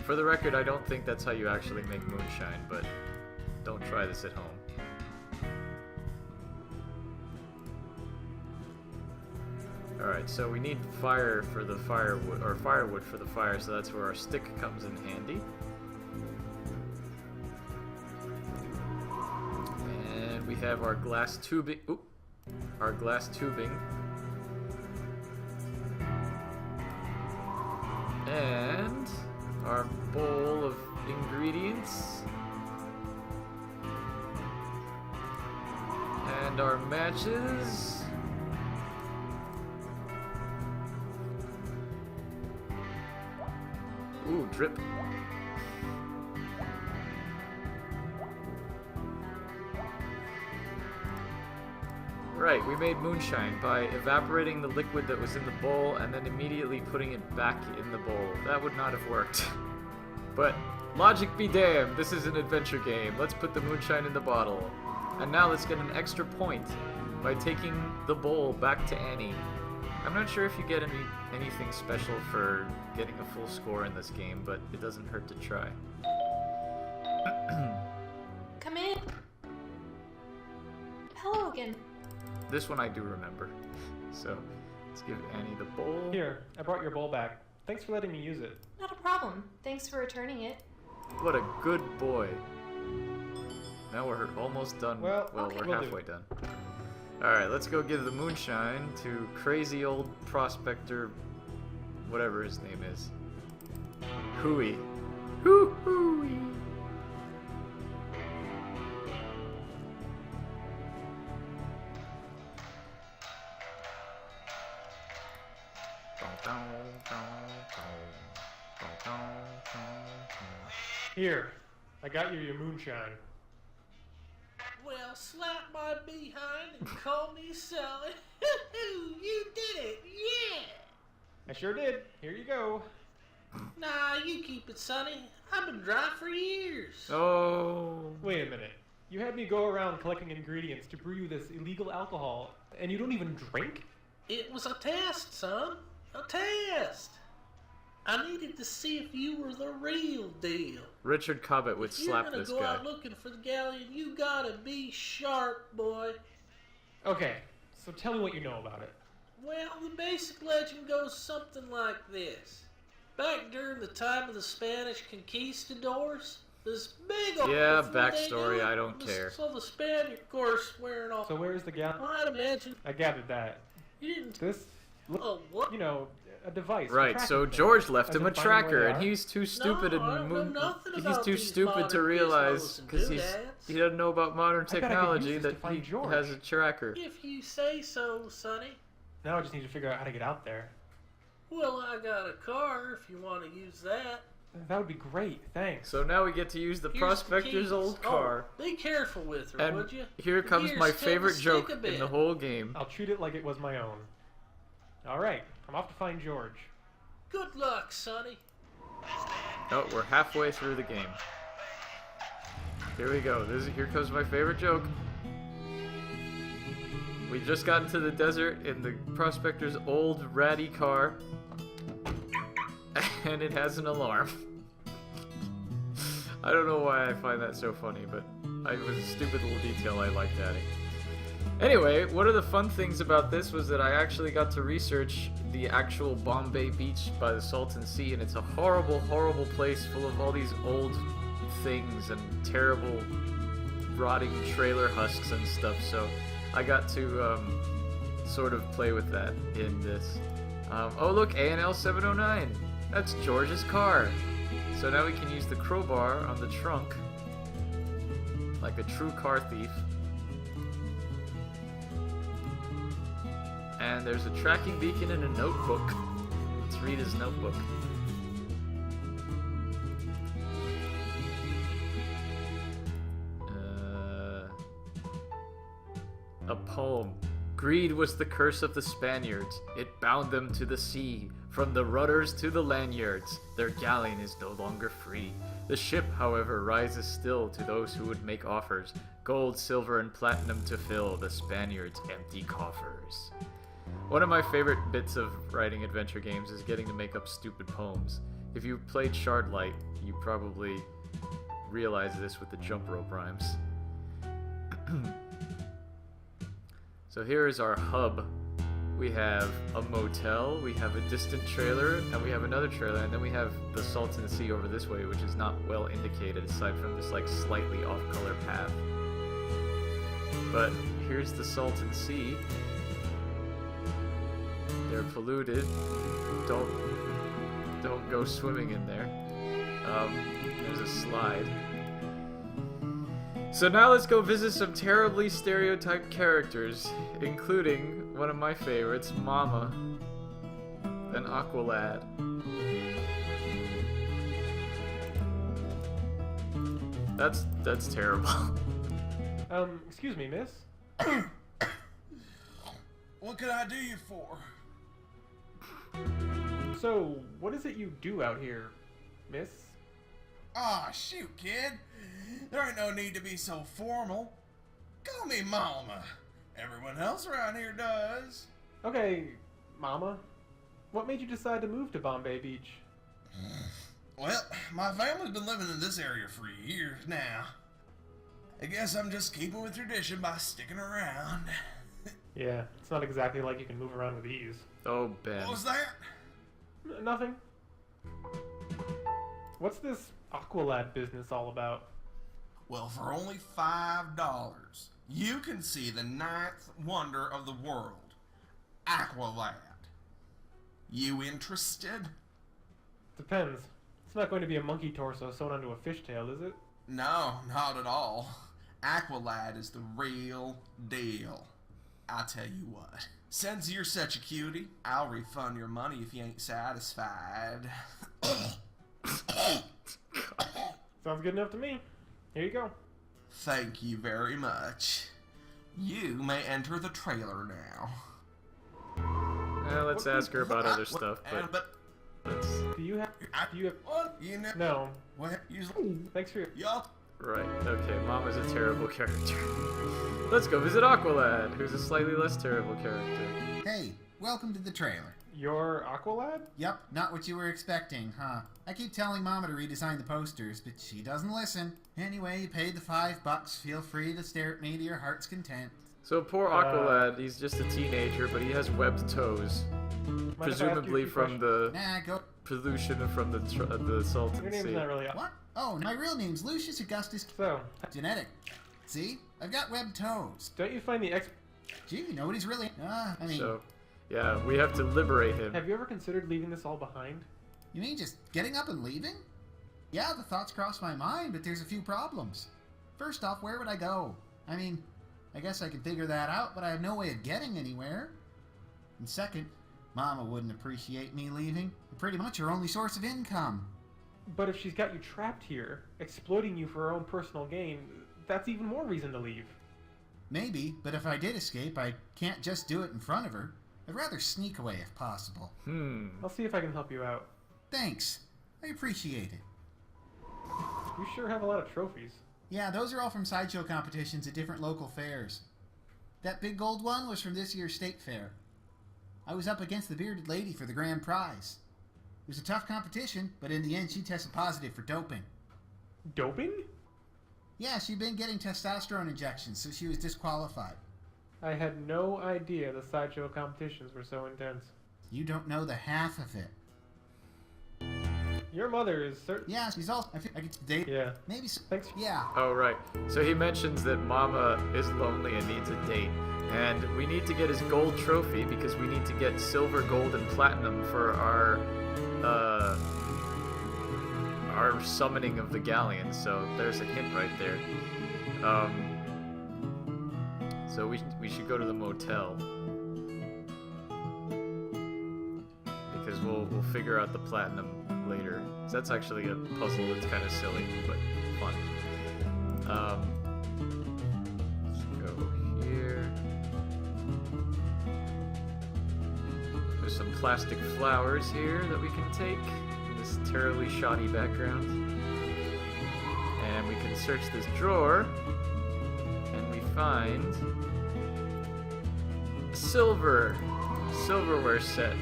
[SPEAKER 1] For the record, I don't think that's how you actually make moonshine, but don't try this at home. Alright, so we need fire for the firewood, or firewood for the fire, so that's where our stick comes in handy. And we have our glass tubing. Oop! Our glass tubing. And our bowl of ingredients. And our matches. Ooh, drip. Right, we made moonshine by evaporating the liquid that was in the bowl and then immediately putting it back in the bowl. That would not have worked. But logic be damned, this is an adventure game. Let's put the moonshine in the bottle. And now let's get an extra point by taking the bowl back to Annie. I'm not sure if you get anything special for getting a full score in this game, but it doesn't hurt to try.
[SPEAKER 4] Come in. Hello again.
[SPEAKER 1] This one I do remember. So, let's give Annie the bowl.
[SPEAKER 3] Here, I brought your bowl back. Thanks for letting me use it.
[SPEAKER 4] Not a problem. Thanks for returning it.
[SPEAKER 1] What a good boy. Now we're almost done.
[SPEAKER 3] Well,
[SPEAKER 1] we're
[SPEAKER 3] will
[SPEAKER 1] halfway done. Alright, let's go give the moonshine to crazy old prospector, whatever his name is. Hooey. Hooey.
[SPEAKER 3] Here, I got you your moonshine.
[SPEAKER 7] Well, slap my behind and call me Sally. You did it, yeah!
[SPEAKER 3] I sure did. Here you go.
[SPEAKER 7] Nah, you keep it, Sonny. I've been dry for years.
[SPEAKER 1] Oh.
[SPEAKER 3] Wait a minute. You had me go around collecting ingredients to brew you this illegal alcohol, and you don't even drink?
[SPEAKER 7] It was a test, son. A test. I needed to see if you were the real deal.
[SPEAKER 1] Richard Cobbett would slap this
[SPEAKER 7] If you're gonna
[SPEAKER 1] guy.
[SPEAKER 7] go out looking for the galleon, you gotta be sharp, boy.
[SPEAKER 3] Okay, so tell me what you know about it.
[SPEAKER 7] Well, the basic legend goes something like this. Back during the time of the Spanish conquistadors, this big old...
[SPEAKER 1] Yeah,
[SPEAKER 7] before they
[SPEAKER 1] backstory,
[SPEAKER 7] knew it,
[SPEAKER 1] I don't care.
[SPEAKER 7] So the Spaniard, of course, swearing off...
[SPEAKER 3] So where's the gal?
[SPEAKER 7] Well, I'd imagine...
[SPEAKER 3] I gathered that.
[SPEAKER 7] You didn't...
[SPEAKER 3] This,
[SPEAKER 7] Oh, what?
[SPEAKER 3] you know, a device. for
[SPEAKER 1] Right,
[SPEAKER 3] tracking
[SPEAKER 1] so
[SPEAKER 3] things.
[SPEAKER 1] George left
[SPEAKER 3] As
[SPEAKER 1] him
[SPEAKER 3] in
[SPEAKER 1] a
[SPEAKER 3] finding where
[SPEAKER 1] tracker,
[SPEAKER 3] they
[SPEAKER 1] and
[SPEAKER 3] are.
[SPEAKER 1] he's too stupid
[SPEAKER 7] I don't know
[SPEAKER 1] and
[SPEAKER 7] nothing
[SPEAKER 1] he's
[SPEAKER 7] about
[SPEAKER 1] too
[SPEAKER 7] these
[SPEAKER 1] stupid to
[SPEAKER 7] modern
[SPEAKER 1] realize
[SPEAKER 7] gizmos and
[SPEAKER 1] because
[SPEAKER 7] doodads.
[SPEAKER 1] he doesn't know about modern
[SPEAKER 3] I bet I could
[SPEAKER 1] technology
[SPEAKER 3] use this
[SPEAKER 1] that
[SPEAKER 3] to find
[SPEAKER 1] he
[SPEAKER 3] George.
[SPEAKER 1] has a tracker.
[SPEAKER 7] If you say so, Sonny.
[SPEAKER 3] Now I just need to figure out how to get out there.
[SPEAKER 7] Well, I got a car if you want to use that.
[SPEAKER 3] That would be great, thanks.
[SPEAKER 1] So now we get to use the
[SPEAKER 7] Here's
[SPEAKER 1] prospector's
[SPEAKER 7] keys.
[SPEAKER 1] old car.
[SPEAKER 7] Oh, be careful with her,
[SPEAKER 1] And
[SPEAKER 7] would you?
[SPEAKER 1] here comes
[SPEAKER 7] Gears
[SPEAKER 1] my
[SPEAKER 7] tend to
[SPEAKER 1] favorite
[SPEAKER 7] stick
[SPEAKER 1] joke
[SPEAKER 7] a
[SPEAKER 1] in
[SPEAKER 7] bit.
[SPEAKER 1] the whole game.
[SPEAKER 3] I'll treat it like it was my own. Alright, I'm off to find George.
[SPEAKER 7] Good luck, Sonny.
[SPEAKER 1] Oh, we're halfway through the game. Here we go. Here comes my favorite joke. We just got into the desert in the prospector's old ratty car, and it has an alarm. I don't know why I find that so funny, but it was a stupid little detail I liked adding. Anyway, one of the fun things about this was that I actually got to research the actual Bombay Beach by the Salton Sea, and it's a horrible, horrible place full of all these old things and terrible rotting trailer husks and stuff, so I got to sort of play with that in this. Oh look, ANL 709! That's George's car! So now we can use the crowbar on the trunk, like a true car thief. And there's a tracking beacon and a notebook. Let's read his notebook. A poem. Greed was the curse of the Spaniards. It bound them to the sea. From the rudders to the lanyards, their galleon is no longer free. The ship, however, rises still to those who would make offers. Gold, silver, and platinum to fill the Spaniards' empty coffers. One of my favorite bits of writing adventure games is getting to make up stupid poems. If you played Shardlight, you probably realize this with the jump rope rhymes. So here is our hub. We have a motel, we have a distant trailer, and we have another trailer, and then we have the Salton Sea over this way, which is not well indicated aside from this like slightly off-color path. But here's the Salton Sea. They're polluted. don't go swimming in there. There's a slide. So now let's go visit some terribly stereotyped characters, including one of my favorites, Mama, an Aqualad. That's terrible.
[SPEAKER 3] Excuse me, miss.
[SPEAKER 10] What can I do you for?
[SPEAKER 3] So, what is it you do out here, miss?
[SPEAKER 10] Aw, shoot, kid. There ain't no need to be so formal. Call me Mama. Everyone else around here does.
[SPEAKER 3] Okay, Mama. What made you decide to move to Bombay Beach?
[SPEAKER 10] Well, my family's been living in this area for years now. I guess I'm just keeping with tradition by sticking around.
[SPEAKER 3] Yeah, it's not exactly like you can move around with ease.
[SPEAKER 1] Oh, Ben.
[SPEAKER 10] What was that?
[SPEAKER 3] Nothing. What's this Aqualad business all about?
[SPEAKER 10] Well, for only $5, you can see the ninth wonder of the world, Aqualad. You interested?
[SPEAKER 3] Depends. It's not going to be a monkey torso sewn onto a fishtail, is it?
[SPEAKER 10] No, not at all. Aqualad is the real deal. I'll tell you what. Since you're such a cutie, I'll refund your money if you ain't satisfied.
[SPEAKER 3] Sounds good enough to me. Here you go.
[SPEAKER 10] Thank you very much. You may enter the trailer now.
[SPEAKER 1] Let's ask her about other stuff, but let's...
[SPEAKER 3] Do you have...
[SPEAKER 10] What? You know...
[SPEAKER 3] No.
[SPEAKER 10] What?
[SPEAKER 3] Thanks for your...
[SPEAKER 10] Yup.
[SPEAKER 1] Right, okay, Mama's a terrible character. Let's go visit Aqualad, who's a slightly less terrible character.
[SPEAKER 10] Hey, welcome to the trailer.
[SPEAKER 3] Your Aqualad?
[SPEAKER 10] Yep, not what you were expecting, huh? I keep telling Mama to redesign the posters, but she doesn't listen. Anyway, you paid the $5. Feel free to stare at me to your heart's content.
[SPEAKER 1] So poor Aqualad, he's just a teenager, but he has webbed toes. Presumably from the pollution from the Salton
[SPEAKER 3] Your name's
[SPEAKER 1] Sea.
[SPEAKER 3] not really...
[SPEAKER 10] What? Oh, my real name's Lucius Augustus.
[SPEAKER 3] So...
[SPEAKER 10] Genetic. See? I've got webbed toes.
[SPEAKER 3] Don't you find the
[SPEAKER 10] Gee, nobody's really... I mean...
[SPEAKER 1] So, yeah, we have to liberate him.
[SPEAKER 3] Have you ever considered leaving this all behind?
[SPEAKER 10] You mean just getting up and leaving? Yeah, the thoughts crossed my mind, but there's a few problems. First off, where would I go? I mean, I guess I could figure that out, but I have no way of getting anywhere. And second, Mama wouldn't appreciate me leaving. You're pretty much her only source of income.
[SPEAKER 3] But if she's got you trapped here, exploiting you for her own personal gain, that's even more reason to leave.
[SPEAKER 10] Maybe, but if I did escape, I can't just do it in front of her. I'd rather sneak away if possible.
[SPEAKER 3] I'll see if I can help you out.
[SPEAKER 10] Thanks. I appreciate it.
[SPEAKER 3] You sure have a lot of trophies.
[SPEAKER 10] Yeah, those are all from sideshow competitions at different local fairs. That big gold one was from this year's state fair. I was up against the bearded lady for the grand prize. It was a tough competition, but in the end she tested positive for doping.
[SPEAKER 3] Doping?
[SPEAKER 10] Yeah, she'd been getting testosterone injections, so she was disqualified.
[SPEAKER 3] I had no idea the sideshow competitions were so intense.
[SPEAKER 10] You don't know the half of it.
[SPEAKER 3] Your mother is certain.
[SPEAKER 10] Yeah, she's also. I get to date.
[SPEAKER 3] Yeah.
[SPEAKER 10] Maybe.
[SPEAKER 3] Thanks.
[SPEAKER 10] Yeah.
[SPEAKER 1] Oh, right. So he mentions that Mama is lonely and needs a date. And we need to get his gold trophy because we need to get silver, gold, and platinum for our summoning of the galleon. So there's a hint right there. So we should go to the motel. Because we'll figure out the platinum later. So that's actually a puzzle that's kind of silly, but fun. Let's go here. There's some plastic flowers here that we can take in this terribly shoddy background. And we can search this drawer, and we find a silverware set.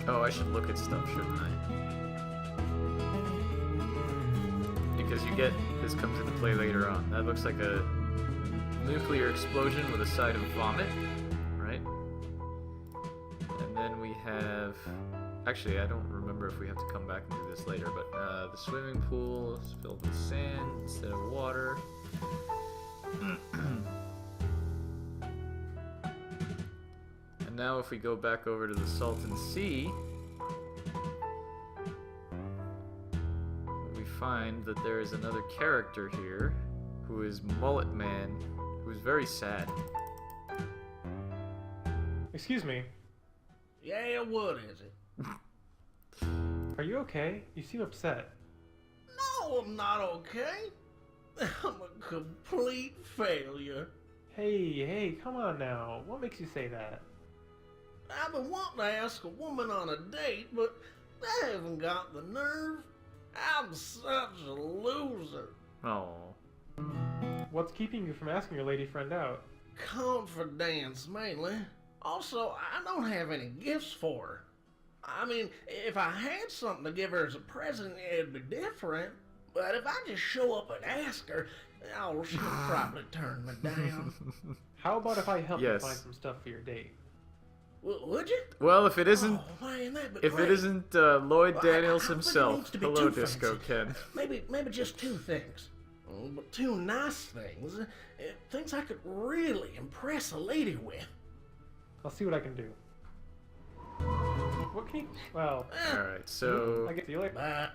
[SPEAKER 1] Oh, I should look at stuff, shouldn't I? Because this comes into play later on. That looks like a nuclear explosion with a side of vomit, right? And then we have... Actually, I don't remember if we have to come back and do this later, but the swimming pool is filled with sand instead of water. And now if we go back over to the Salton Sea, we find that there is another character here who is Mullet Man, who's very sad.
[SPEAKER 3] Excuse me.
[SPEAKER 7] Yeah, what is it?
[SPEAKER 3] Are you okay? You seem upset.
[SPEAKER 7] No, I'm not okay. I'm a complete failure.
[SPEAKER 3] Hey, come on now. What makes you say that?
[SPEAKER 7] I've been wanting to ask a woman on a date, but I haven't got the nerve. I'm such a loser.
[SPEAKER 1] Oh.
[SPEAKER 3] What's keeping you from asking your lady friend out?
[SPEAKER 7] Confidence, mainly. Also, I don't have any gifts for her. I mean, if I had something to give her as a present, it'd be different. But if I just show up and ask her, oh, she'll probably turn me down.
[SPEAKER 3] How about if I help you
[SPEAKER 1] Yes.
[SPEAKER 3] find some stuff for your date?
[SPEAKER 7] Would you?
[SPEAKER 1] Well, if it isn't,
[SPEAKER 7] Oh, man, that'd be
[SPEAKER 1] if
[SPEAKER 7] great.
[SPEAKER 1] it isn't Lloyd
[SPEAKER 7] Well,
[SPEAKER 1] Daniels
[SPEAKER 7] I don't think it
[SPEAKER 1] himself,
[SPEAKER 7] needs to be
[SPEAKER 1] hello,
[SPEAKER 7] too
[SPEAKER 1] Disco
[SPEAKER 7] fancy.
[SPEAKER 1] Ken.
[SPEAKER 7] Maybe just 2 things. But 2 nice things. Things I could really impress a lady with.
[SPEAKER 3] I'll see what I can do. What can you... Well...
[SPEAKER 1] Alright, so
[SPEAKER 3] I get you later.
[SPEAKER 7] Bye.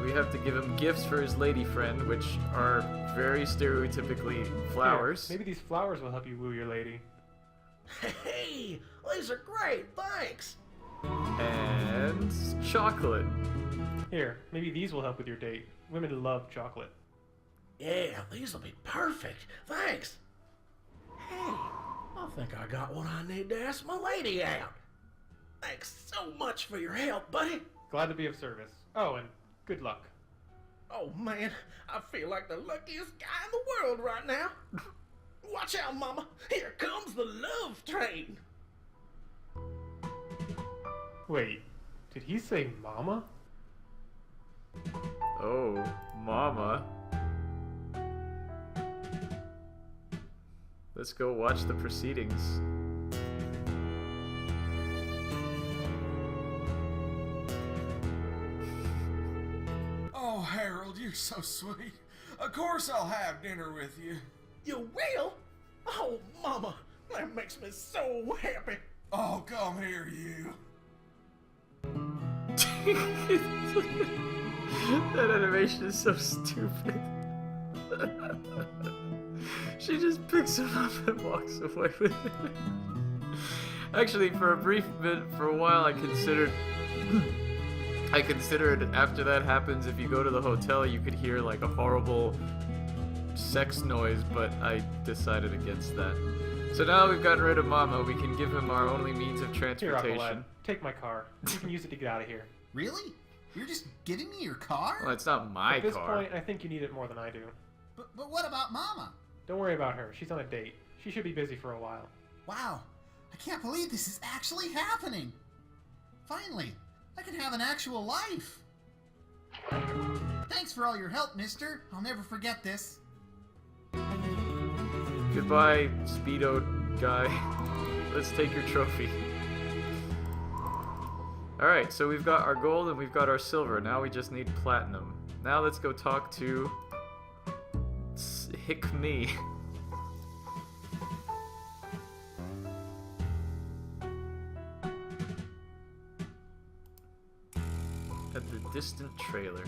[SPEAKER 1] we have to give him gifts for his lady friend, which are very stereotypically flowers.
[SPEAKER 3] Here, maybe these flowers will help you woo your lady.
[SPEAKER 7] Hey, these are great, thanks.
[SPEAKER 1] And chocolate.
[SPEAKER 3] Here, maybe these will help with your date. Women love chocolate.
[SPEAKER 7] Yeah, these will be perfect, thanks. Hey, I think I got what I need to ask my lady out. Thanks so much for your help, buddy.
[SPEAKER 3] Glad to be of service. Oh, and good luck.
[SPEAKER 7] Oh man, I feel like the luckiest guy in the world right now. Watch out, mama. Here comes the love train.
[SPEAKER 3] Wait, did he say mama?
[SPEAKER 1] Oh, mama. Let's go watch the proceedings.
[SPEAKER 11] Oh, Harold, you're so sweet. Of course I'll have dinner with you.
[SPEAKER 7] You will? Oh, mama, that makes me so happy.
[SPEAKER 11] Oh, come here, you.
[SPEAKER 1] That animation is so stupid. She just picks him up and walks away with it. Actually, for a brief bit, for a while, I considered after that happens, if you go to the hotel, you could hear like a horrible sex noise, but I decided against that. So now we've gotten rid of Mama, we can give him our only means of
[SPEAKER 3] Here,
[SPEAKER 1] transportation.
[SPEAKER 3] Uncle Ed, take my car. You can use it to get out of here.
[SPEAKER 10] Really? You're just giving me your car?
[SPEAKER 1] Well, it's not my
[SPEAKER 3] At this
[SPEAKER 1] car.
[SPEAKER 3] point, I think you need it more than I do.
[SPEAKER 10] But what about Mama?
[SPEAKER 3] Don't worry about her. She's on a date. She should be busy for a while.
[SPEAKER 10] Wow, I can't believe this is actually happening. Finally, I can have an actual life. Thanks for all your help, mister. I'll never forget this.
[SPEAKER 1] Goodbye, Speedo guy. Let's take your trophy. Alright, so we've got our gold and we've got our silver. Now we just need platinum. Now let's go talk to Hick Me. At the distant trailer.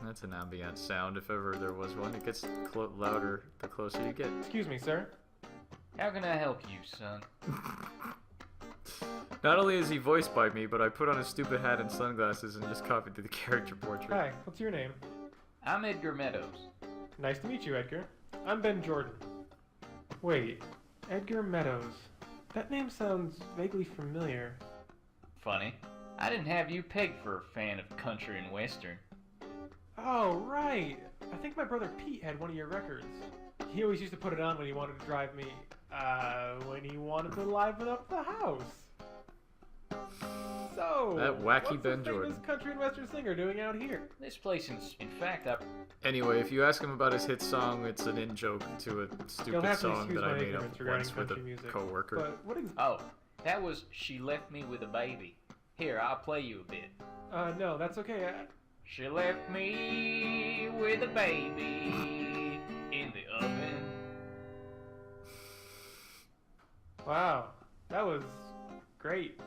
[SPEAKER 1] That's an ambient sound if ever there was one. It gets louder the closer you get.
[SPEAKER 3] Excuse me, sir.
[SPEAKER 12] How can I help you, son?
[SPEAKER 1] Not only is he voiced by me, but I put on a stupid hat and sunglasses and just copied the character portrait.
[SPEAKER 3] Hi, what's your name?
[SPEAKER 12] I'm Edgar Meadows.
[SPEAKER 3] Nice to meet you, Edgar. I'm Ben Jordan. Wait, Edgar Meadows. That name sounds vaguely familiar.
[SPEAKER 12] Funny. I didn't have you pegged for a fan of country and western.
[SPEAKER 3] Oh, right. I think my brother Pete had one of your records. He always used to put it on when he wanted to drive me, when he wanted to liven up the house. So,
[SPEAKER 1] That wacky
[SPEAKER 3] what's
[SPEAKER 1] Ben
[SPEAKER 3] this
[SPEAKER 1] Jordan.
[SPEAKER 3] famous country and western singer doing out here?
[SPEAKER 12] This place in fact, I...
[SPEAKER 1] Anyway, if you ask him about his hit song, it's an in-joke to a
[SPEAKER 3] You'll
[SPEAKER 1] stupid
[SPEAKER 3] have to
[SPEAKER 1] song
[SPEAKER 3] excuse
[SPEAKER 1] that I
[SPEAKER 3] my
[SPEAKER 1] made
[SPEAKER 3] ignorance
[SPEAKER 1] up
[SPEAKER 3] regarding
[SPEAKER 1] once with a
[SPEAKER 3] country music.
[SPEAKER 1] coworker.
[SPEAKER 3] But what
[SPEAKER 12] Oh, that was She Left Me With a Baby. Here, I'll play you a bit.
[SPEAKER 3] No, that's okay.
[SPEAKER 12] She left me with a baby in the oven.
[SPEAKER 3] Wow, that was great.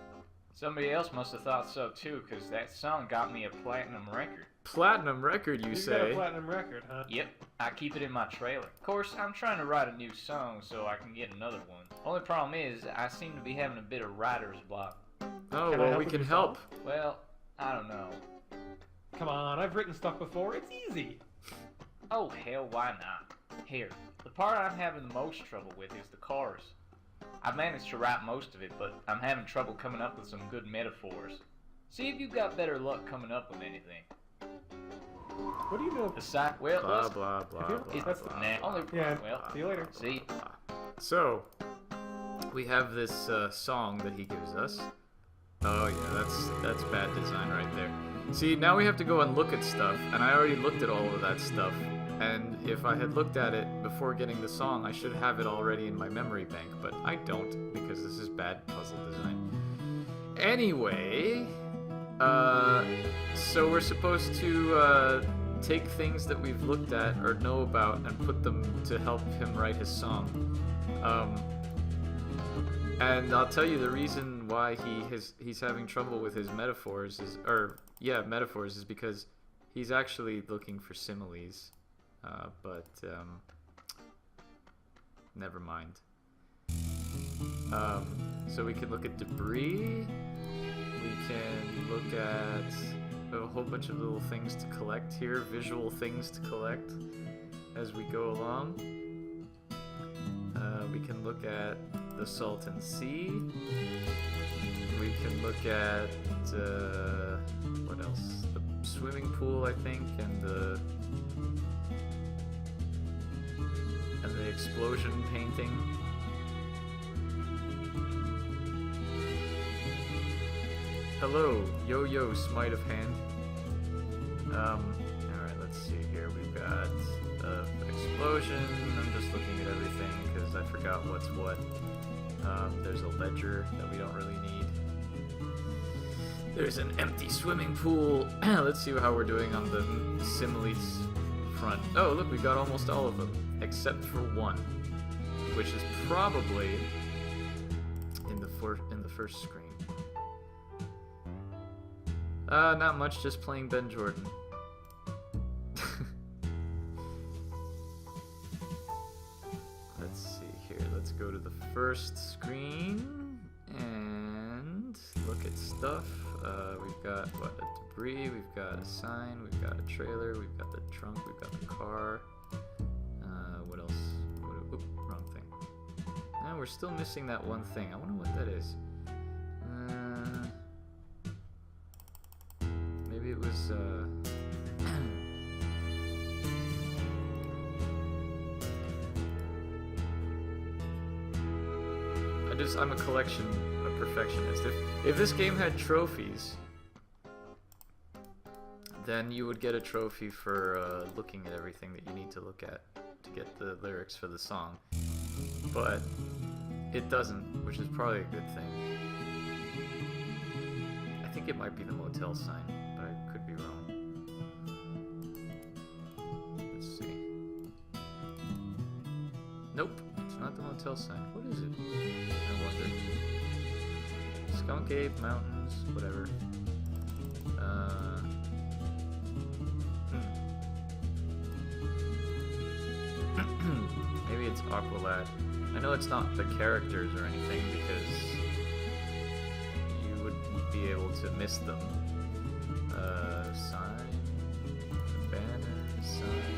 [SPEAKER 12] Somebody else must have thought so too, because that song got me a platinum record.
[SPEAKER 1] Platinum record, you
[SPEAKER 3] You got
[SPEAKER 1] say?
[SPEAKER 3] a platinum record, huh?
[SPEAKER 12] Yep, I keep it in my trailer. Of course, I'm trying to write a new song so I can get another one. Only problem is, I seem to be having a bit of writer's block.
[SPEAKER 1] Oh,
[SPEAKER 3] Can I
[SPEAKER 1] well,
[SPEAKER 3] help
[SPEAKER 1] we
[SPEAKER 3] with
[SPEAKER 1] can
[SPEAKER 3] your
[SPEAKER 1] help.
[SPEAKER 3] song?
[SPEAKER 12] Well, I don't know.
[SPEAKER 3] Come on, I've written stuff before. It's easy.
[SPEAKER 12] Oh, hell, why not? Here, the part I'm having the most trouble with is the chorus. I've managed to write most of it, but I'm having trouble coming up with some good metaphors. See if you've got better luck coming up with anything.
[SPEAKER 3] What do you know?
[SPEAKER 12] The side, well,
[SPEAKER 1] Blah,
[SPEAKER 12] let's-
[SPEAKER 1] blah, blah,
[SPEAKER 3] If you-
[SPEAKER 1] blah,
[SPEAKER 3] that's-
[SPEAKER 1] blah,
[SPEAKER 12] nah,
[SPEAKER 1] blah,
[SPEAKER 12] only,
[SPEAKER 1] blah,
[SPEAKER 3] Yeah,
[SPEAKER 12] well,
[SPEAKER 3] see you later.
[SPEAKER 12] see,
[SPEAKER 1] So, we have this song that he gives us. Oh yeah, that's bad design right there. See, now we have to go and look at stuff, and I already looked at all of that stuff. And if I had looked at it before getting the song, I should have it already in my memory bank, but I don't, because this is bad puzzle design. Anyway, so we're supposed to take things that we've looked at or know about and put them to help him write his song. And I'll tell you the reason why he's having trouble with his metaphors is because he's actually looking for similes. But never mind. So we can look at debris. We can look at a whole bunch of little things to collect here, visual things to collect as we go along. We can look at the Salton Sea. We can look at what else? The swimming pool, I think, and the explosion painting. Hello, Yo-Yo Smite of Hand. Alright, let's see here. We've got an explosion. I'm just looking at everything because I forgot what's what. There's a ledger that we don't really need. There's an empty swimming pool. Let's see how we're doing on the similes front. Oh, look, we got almost all of them, except for one, which is probably in the first screen. Not much, just playing Ben Jordan. Let's see here. Let's go to the first screen and look at stuff. We've got what, a debris, we've got a sign, we've got a trailer, we've got the trunk, we've got the car. What else? Oop, wrong thing. No, we're still missing that one thing. I wonder what that is. Maybe it was I'm a perfectionist. If this game had trophies, then you would get a trophy for looking at everything that you need to look at to get the lyrics for the song. But it doesn't, which is probably a good thing. I think it might be the motel sign, but I could be wrong. Let's see. Nope, it's not the motel sign. What is it? I wonder. Skunk Ape Mountains, whatever. Maybe it's Aqualad. I know it's not the characters or anything because you wouldn't be able to miss them. Sign, banner, sign.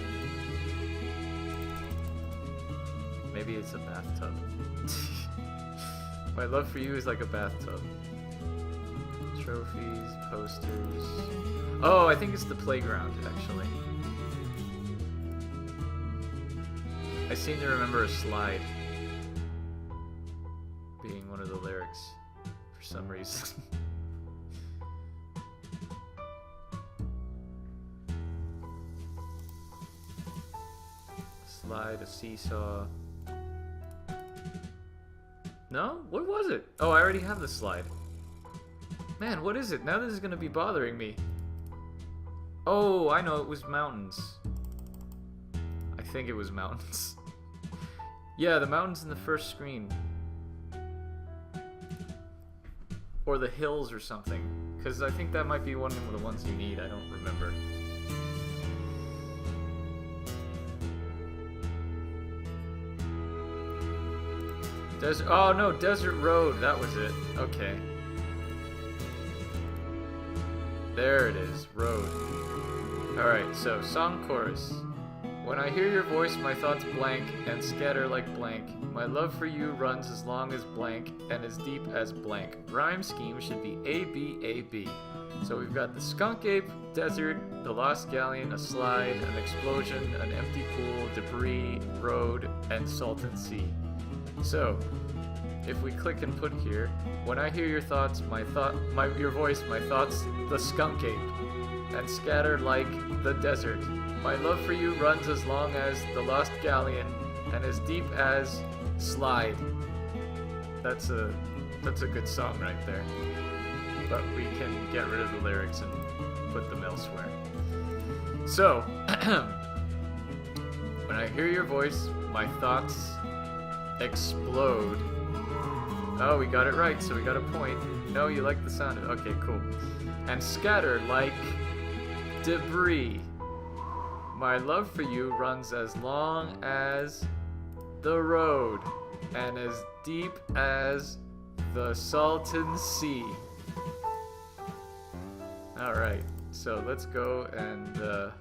[SPEAKER 1] Maybe it's a bathtub. My love for you is like a bathtub. Trophies, posters. Oh, I think it's the playground, actually. I seem to remember a slide being one of the lyrics for some reason. Slide, a seesaw. No? What was it? Oh, I already have the slide. Man, what is it? Now this is gonna be bothering me. Oh, I know, it was mountains. I think it was mountains. Yeah, the mountains in the first screen. Or the hills or something. Because I think that might be one of the ones you need, I don't remember. Oh no, Desert Road, that was it. Okay. There it is, Road. Alright, so song chorus. When I hear your voice, my thoughts blank and scatter like blank. My love for you runs as long as blank and as deep as blank. Rhyme scheme should be A, B, A, B. So we've got the skunk ape, desert, the lost galleon, a slide, an explosion, an empty pool, debris, road, and salted sea. So, if we click and put here, when I hear your thoughts, your voice, my thoughts, the skunk ape, and scatter like the desert. My love for you runs as long as the lost galleon, and as deep as slide. That's a good song right there. But we can get rid of the lyrics and put them elsewhere. So, when I hear your voice, my thoughts explode. Oh, we got it right, so we got a point. No, you like the sound of it. Okay, cool. And scatter like debris. My love for you runs as long as the road and as deep as the Salton Sea. Alright, so let's go and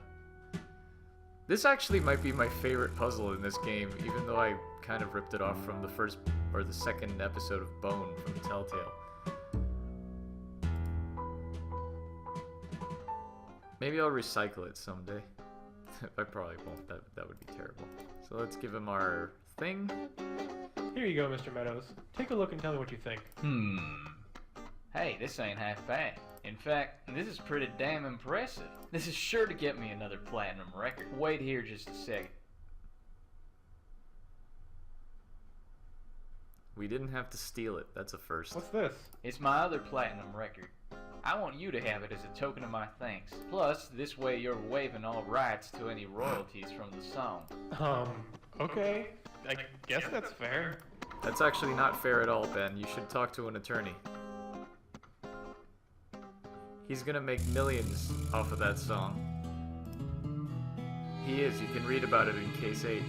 [SPEAKER 1] this actually might be my favorite puzzle in this game, even though I kind of ripped it off from the first or the second episode of Bone from Telltale. Maybe I'll recycle it someday. I probably won't. That would be terrible. So let's give him our thing.
[SPEAKER 3] Here you go, Mr. Meadows. Take a look and tell me what you think.
[SPEAKER 12] Hey, this ain't half bad. In fact, this is pretty damn impressive. This is sure to get me another platinum record. Wait here just a second.
[SPEAKER 1] We didn't have to steal it. That's a first.
[SPEAKER 3] What's this?
[SPEAKER 12] It's my other platinum record. I want you to have it as a token of my thanks. Plus, this way you're waiving all rights to any royalties from the song.
[SPEAKER 3] Okay. I guess that's fair.
[SPEAKER 1] That's actually not fair at all, Ben. You should talk to an attorney. He's gonna make millions off of that song. He is. You can read about it in Case 8.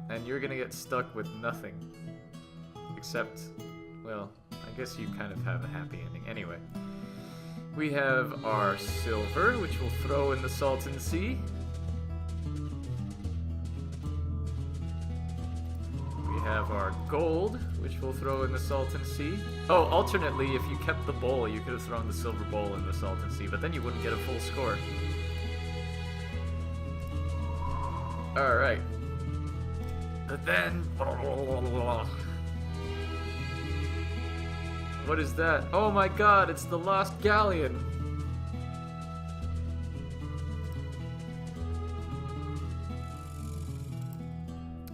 [SPEAKER 1] And you're gonna get stuck with nothing. Except, well, I guess you kind of have a happy ending. Anyway. We have our silver, which we'll throw in the Salton Sea. We have our gold, which we'll throw in the Salton Sea. Oh, alternately, if you kept the bowl, you could have thrown the silver bowl in the Salton Sea, but then you wouldn't get a full score. Alright. But then... What is that? Oh my god, it's the Lost Galleon!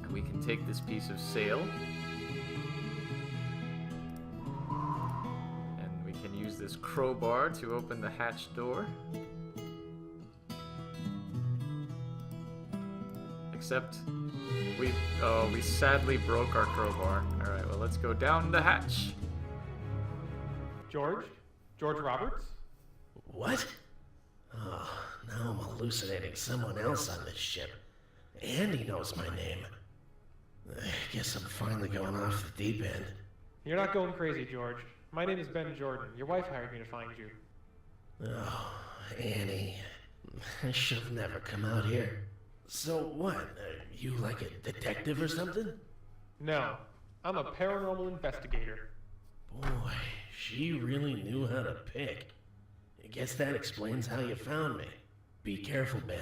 [SPEAKER 1] And we can take this piece of sail. And we can use this crowbar to open the hatch door. Except... we sadly broke our crowbar. Alright, well let's go down the hatch.
[SPEAKER 3] George? George Roberts?
[SPEAKER 13] What? Oh, now I'm hallucinating someone else on this ship. Andy knows my name. I guess I'm finally going off the deep end.
[SPEAKER 3] You're not going crazy, George. My name is Ben Jordan. Your wife hired me to find you.
[SPEAKER 13] Oh, Annie. I should have never come out here. So what? You like a detective or something?
[SPEAKER 3] No. I'm a paranormal investigator.
[SPEAKER 13] Boy, she really knew how to pick. I guess that explains how you found me. Be careful, Ben.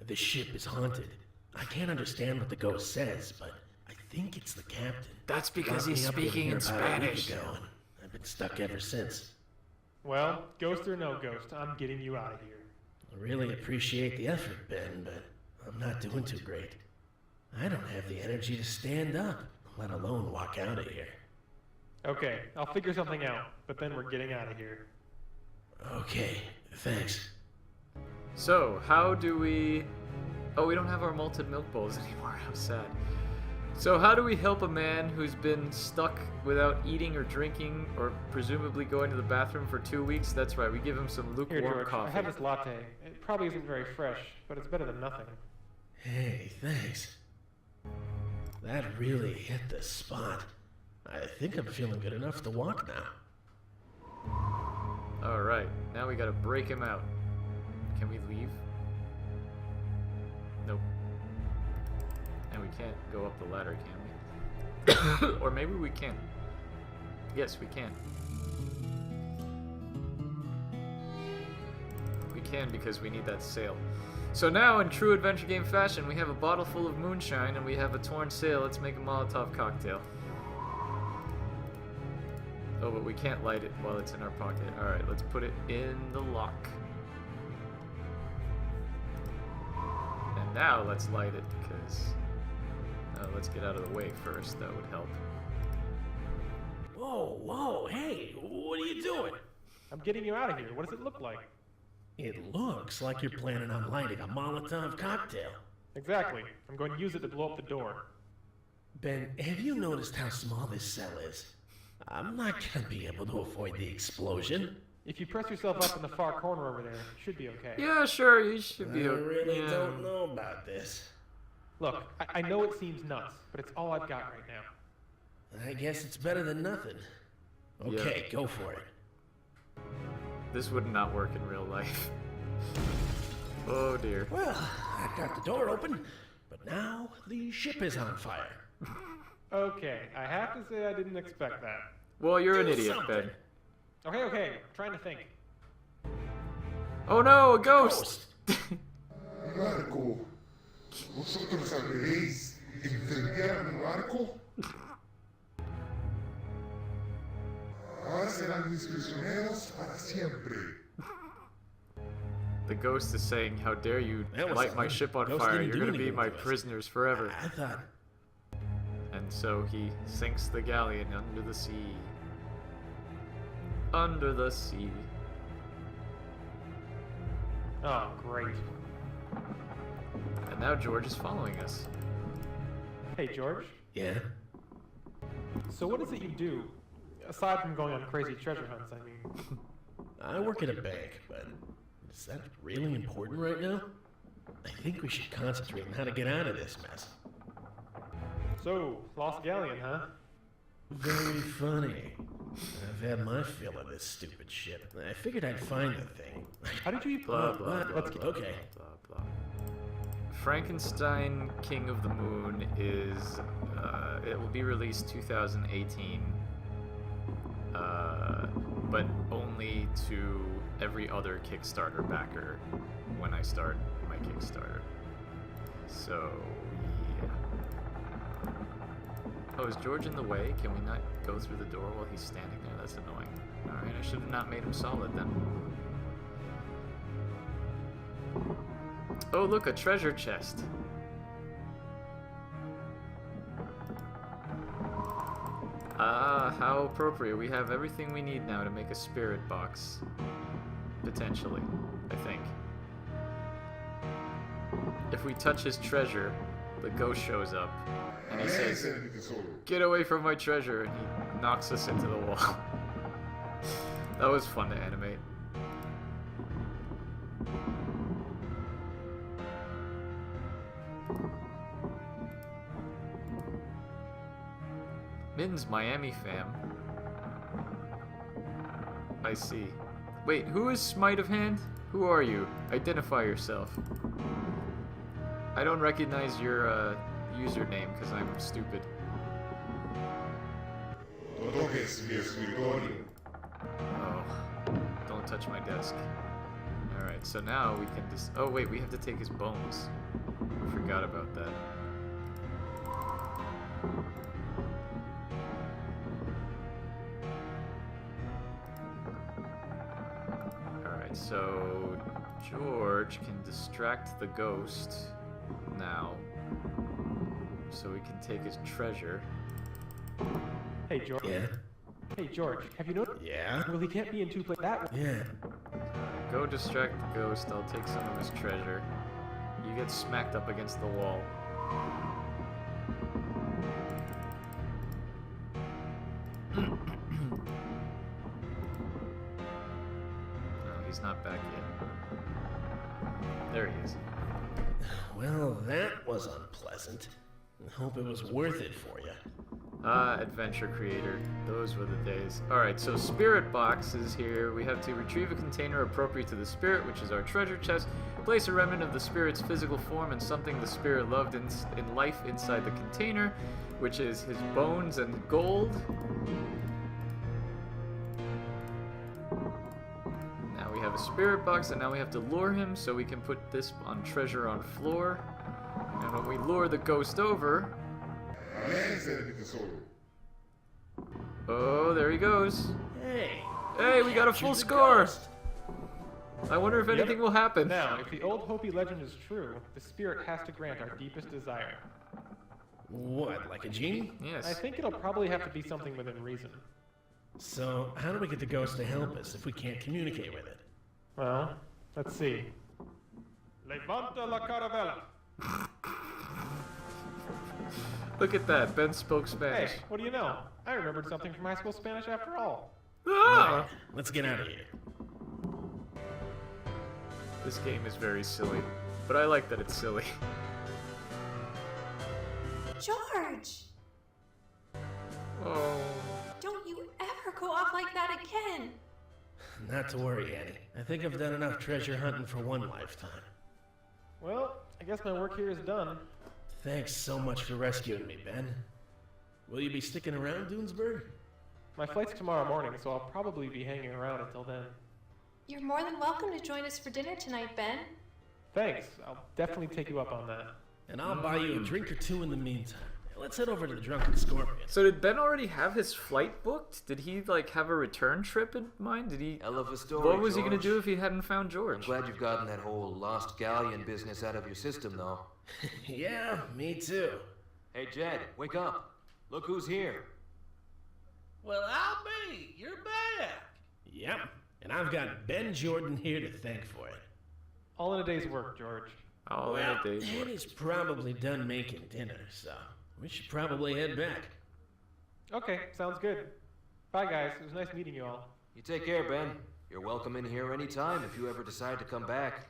[SPEAKER 13] The ship is haunted. I can't understand what the ghost says, but I think it's the captain.
[SPEAKER 1] That's because he's
[SPEAKER 13] Locked me up
[SPEAKER 1] speaking
[SPEAKER 13] here
[SPEAKER 1] in
[SPEAKER 13] about a week
[SPEAKER 1] Spanish.
[SPEAKER 13] ago, and I've been stuck ever since.
[SPEAKER 3] Well, ghost or no ghost, I'm getting you out of here.
[SPEAKER 13] I really appreciate the effort, Ben, but I'm not doing too great. I don't have the energy to stand up, let alone walk out of here.
[SPEAKER 3] Okay, I'll figure something out, but then we're getting out of here.
[SPEAKER 13] Okay, Thanks.
[SPEAKER 1] So, how do we... Oh, we don't have our malted milk bowls anymore. How sad. So how do we help a man who's been stuck without eating or drinking or presumably going to the bathroom for 2 weeks? That's right, we give him some
[SPEAKER 3] Here,
[SPEAKER 1] lukewarm
[SPEAKER 3] George,
[SPEAKER 1] coffee.
[SPEAKER 3] I have this latte. It probably isn't very fresh, but it's better than nothing.
[SPEAKER 13] Hey, thanks. That really hit the spot. I think I'm feeling good enough to walk now.
[SPEAKER 1] Alright, now we gotta break him out. Can we leave? Nope. And we can't go up the ladder, can we? Or maybe we can. Yes, we can. We can because we need that sail. So now, in true adventure game fashion, we have a bottle full of moonshine and we have a torn sail. Let's make a Molotov cocktail. Oh, but we can't light it while it's in our pocket. Alright, let's put it in the lock. And now let's light it, because... let's get out of the way first. That would help.
[SPEAKER 13] Whoa, whoa, hey, what are you doing?
[SPEAKER 3] I'm getting you out of here. What does it look like?
[SPEAKER 13] It looks like you're planning on lighting a Molotov cocktail.
[SPEAKER 3] Exactly. I'm going to use it to blow up the door.
[SPEAKER 13] Ben, have you noticed how small this cell is? I'm not gonna be able to avoid the explosion.
[SPEAKER 3] If you press yourself up in the far corner over there, you should be okay.
[SPEAKER 1] Yeah, sure, you should be
[SPEAKER 13] I
[SPEAKER 1] okay.
[SPEAKER 13] really don't know about this.
[SPEAKER 3] Look, I know it seems nuts, but it's all I've got right now.
[SPEAKER 13] I guess it's better than nothing. Okay, go for it.
[SPEAKER 1] This would not work in real life. Oh dear.
[SPEAKER 13] Well, I got the door open, but now the ship is on fire.
[SPEAKER 3] Okay, I have to say I didn't expect that.
[SPEAKER 1] Well, you're an
[SPEAKER 13] Do
[SPEAKER 1] idiot,
[SPEAKER 13] something.
[SPEAKER 3] Okay, I'm trying to think.
[SPEAKER 1] Oh no, a ghost!
[SPEAKER 14] Barco. ¿Vosotros sabréis incendiar mi barco? Ahora serán mis prisioneros para siempre.
[SPEAKER 1] The ghost is saying, how dare you
[SPEAKER 13] That was
[SPEAKER 1] light my
[SPEAKER 13] something.
[SPEAKER 1] ship on
[SPEAKER 13] Ghost
[SPEAKER 1] fire,
[SPEAKER 13] didn't
[SPEAKER 1] you're
[SPEAKER 13] do
[SPEAKER 1] gonna be
[SPEAKER 13] anything
[SPEAKER 1] my
[SPEAKER 13] to us.
[SPEAKER 1] prisoners forever.
[SPEAKER 13] I thought...
[SPEAKER 1] And so he sinks the galleon under the sea. Under the sea.
[SPEAKER 3] Oh, great.
[SPEAKER 1] And now George is following us.
[SPEAKER 3] Hey, George.
[SPEAKER 13] Yeah?
[SPEAKER 3] So what is it you do? Aside from going on crazy treasure hunts, I mean.
[SPEAKER 13] I work at a bank, but is that really important right now? I think we should concentrate on how to get out of this mess.
[SPEAKER 3] So, lost galleon, huh?
[SPEAKER 13] Very funny. I've had my fill of this stupid shit. I figured I'd find the thing.
[SPEAKER 3] How did you...
[SPEAKER 1] Blah, blah, blah,
[SPEAKER 13] Let's
[SPEAKER 1] blah,
[SPEAKER 13] get... Okay.
[SPEAKER 1] blah, blah. Frankenstein King of the Moon is, it will be released 2018, but only to every other Kickstarter backer when I start my Kickstarter. So, yeah. Oh, is George in the way? Can we not go through the door while he's standing there? That's annoying. Alright, I should have not made him solid then. Oh, look, a treasure chest. Ah, how appropriate. We have everything we need now to make a spirit box. Potentially, I think. If we touch his treasure, the ghost shows up, and he says, "Get away from my treasure," and he knocks us into the wall. That was fun to animate. Min's Miami fam. I see. Wait, who is Smite of Hand? Who are you? Identify yourself. I don't recognize your username because I'm stupid. Oh, don't touch my desk. Alright, so now we can just... Oh wait, we have to take his bones. I forgot about that. Alright, so George can distract the ghost now, so we can take his treasure.
[SPEAKER 3] Hey, George.
[SPEAKER 13] Yeah?
[SPEAKER 3] Hey, George, have you noticed?
[SPEAKER 13] Yeah?
[SPEAKER 3] Well, he can't be in two places that way.
[SPEAKER 13] Yeah.
[SPEAKER 1] Go distract the ghost. I'll take some of his treasure. You get smacked up against the wall. No, he's not back yet. There he is.
[SPEAKER 13] Well, that was unpleasant. I hope it was worth it for you.
[SPEAKER 1] Ah, adventure creator. Those were the days. Alright, so spirit box is here. We have to retrieve a container appropriate to the spirit, which is our treasure chest. Place a remnant of the spirit's physical form and something the spirit loved in life inside the container, which is his bones and gold. Now we have a spirit box, and now we have to lure him so we can put this on treasure on floor. And when we lure the ghost over... Oh, there he goes. Hey, we got a full score! I wonder if anything will happen.
[SPEAKER 3] Now, if the old Hopi legend is true, the spirit has to grant our deepest desire.
[SPEAKER 13] What, like a genie?
[SPEAKER 1] Yes.
[SPEAKER 3] I think it'll probably have to be something within reason.
[SPEAKER 13] So, how do we get the ghost to help us if we can't communicate with it?
[SPEAKER 3] Well, let's see. Levanta la caravella.
[SPEAKER 1] Look at that, Ben spoke Spanish.
[SPEAKER 3] Hey, what do you know? I remembered something from high school Spanish after all.
[SPEAKER 1] Ah!
[SPEAKER 13] Right, let's get out of here.
[SPEAKER 1] This game is very silly, but I like that it's silly.
[SPEAKER 4] George!
[SPEAKER 1] Oh.
[SPEAKER 4] Don't you ever go off like that again!
[SPEAKER 13] Not to worry, Annie. I think I've done enough treasure hunting for one lifetime.
[SPEAKER 3] Well, I guess my work here is done.
[SPEAKER 13] Thanks so much for rescuing me, Ben. Will you be sticking around, Doonesburg?
[SPEAKER 3] My flight's tomorrow morning, so I'll probably be hanging around until then.
[SPEAKER 4] You're more than welcome to join us for dinner tonight, Ben.
[SPEAKER 3] Thanks. I'll definitely take you up on that.
[SPEAKER 13] And I'll buy you a drink or two in the meantime. Let's head over to the Drunken Scorpion.
[SPEAKER 1] So did Ben already have his flight booked? Did he, like, have a return trip in mind? Did he...
[SPEAKER 6] Hell of a story,
[SPEAKER 1] What was he
[SPEAKER 6] George.
[SPEAKER 1] gonna do if he hadn't found George?
[SPEAKER 6] I'm glad you've gotten that whole lost galleon business out of your system, though.
[SPEAKER 13] Yeah, me too.
[SPEAKER 6] Hey, Jed, wake up. Look who's here.
[SPEAKER 7] Well, I'll be. You're back.
[SPEAKER 13] Yep, and I've got Ben Jordan here to thank for it.
[SPEAKER 3] All in a day's work, George.
[SPEAKER 1] All in a day's work.
[SPEAKER 13] Annie's probably done making dinner, so we should probably head back.
[SPEAKER 3] Okay, sounds good. Bye, guys. It was nice meeting you all.
[SPEAKER 6] You take care, Ben. You're welcome in here anytime if you ever decide to come back.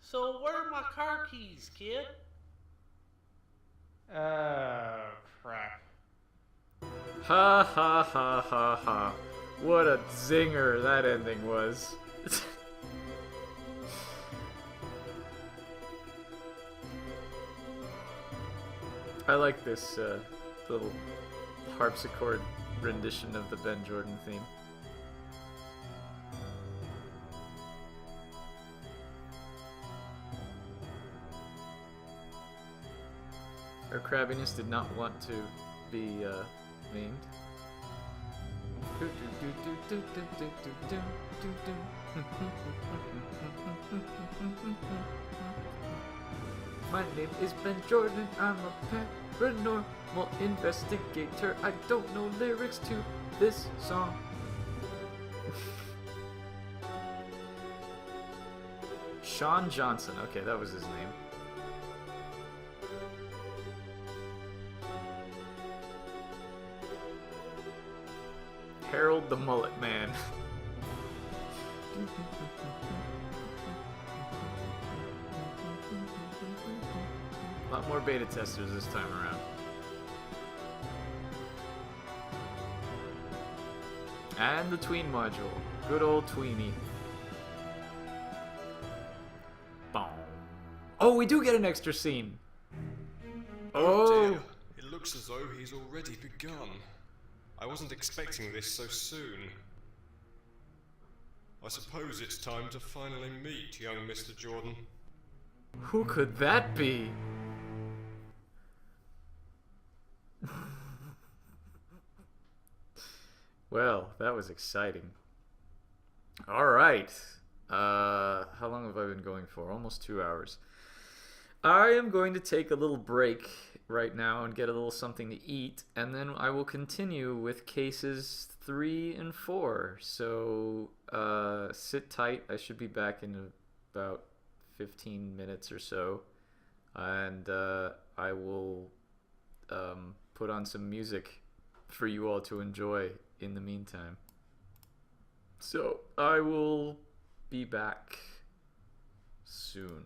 [SPEAKER 7] So where are my car keys, kid?
[SPEAKER 3] Crap.
[SPEAKER 1] Ha ha ha ha ha. What a zinger that ending was. I like this little harpsichord rendition of the Ben Jordan theme. Her crabbiness did not want to be named. My name is Ben Jordan, I'm a paranormal investigator. I don't know lyrics to this song. Sean Johnson, okay, that was his name. Harold the Mullet Man. A lot more beta testers this time around. And the tween module. Good old tweenie. Boom. Oh, we do get an extra scene.
[SPEAKER 15] Oh dear. It looks as though he's already begun. I wasn't expecting this so soon. I suppose it's time to finally meet young Mr. Jordan.
[SPEAKER 1] Who could that be? Well, that was exciting. Alright. How long have I been going for? Almost 2 hours. I am going to take a little break right now and get a little something to eat, and then I will continue with cases 3 and 4. So, sit tight. I should be back in about 15 minutes or so, and I will put on some music for you all to enjoy in the meantime. So I will be back soon.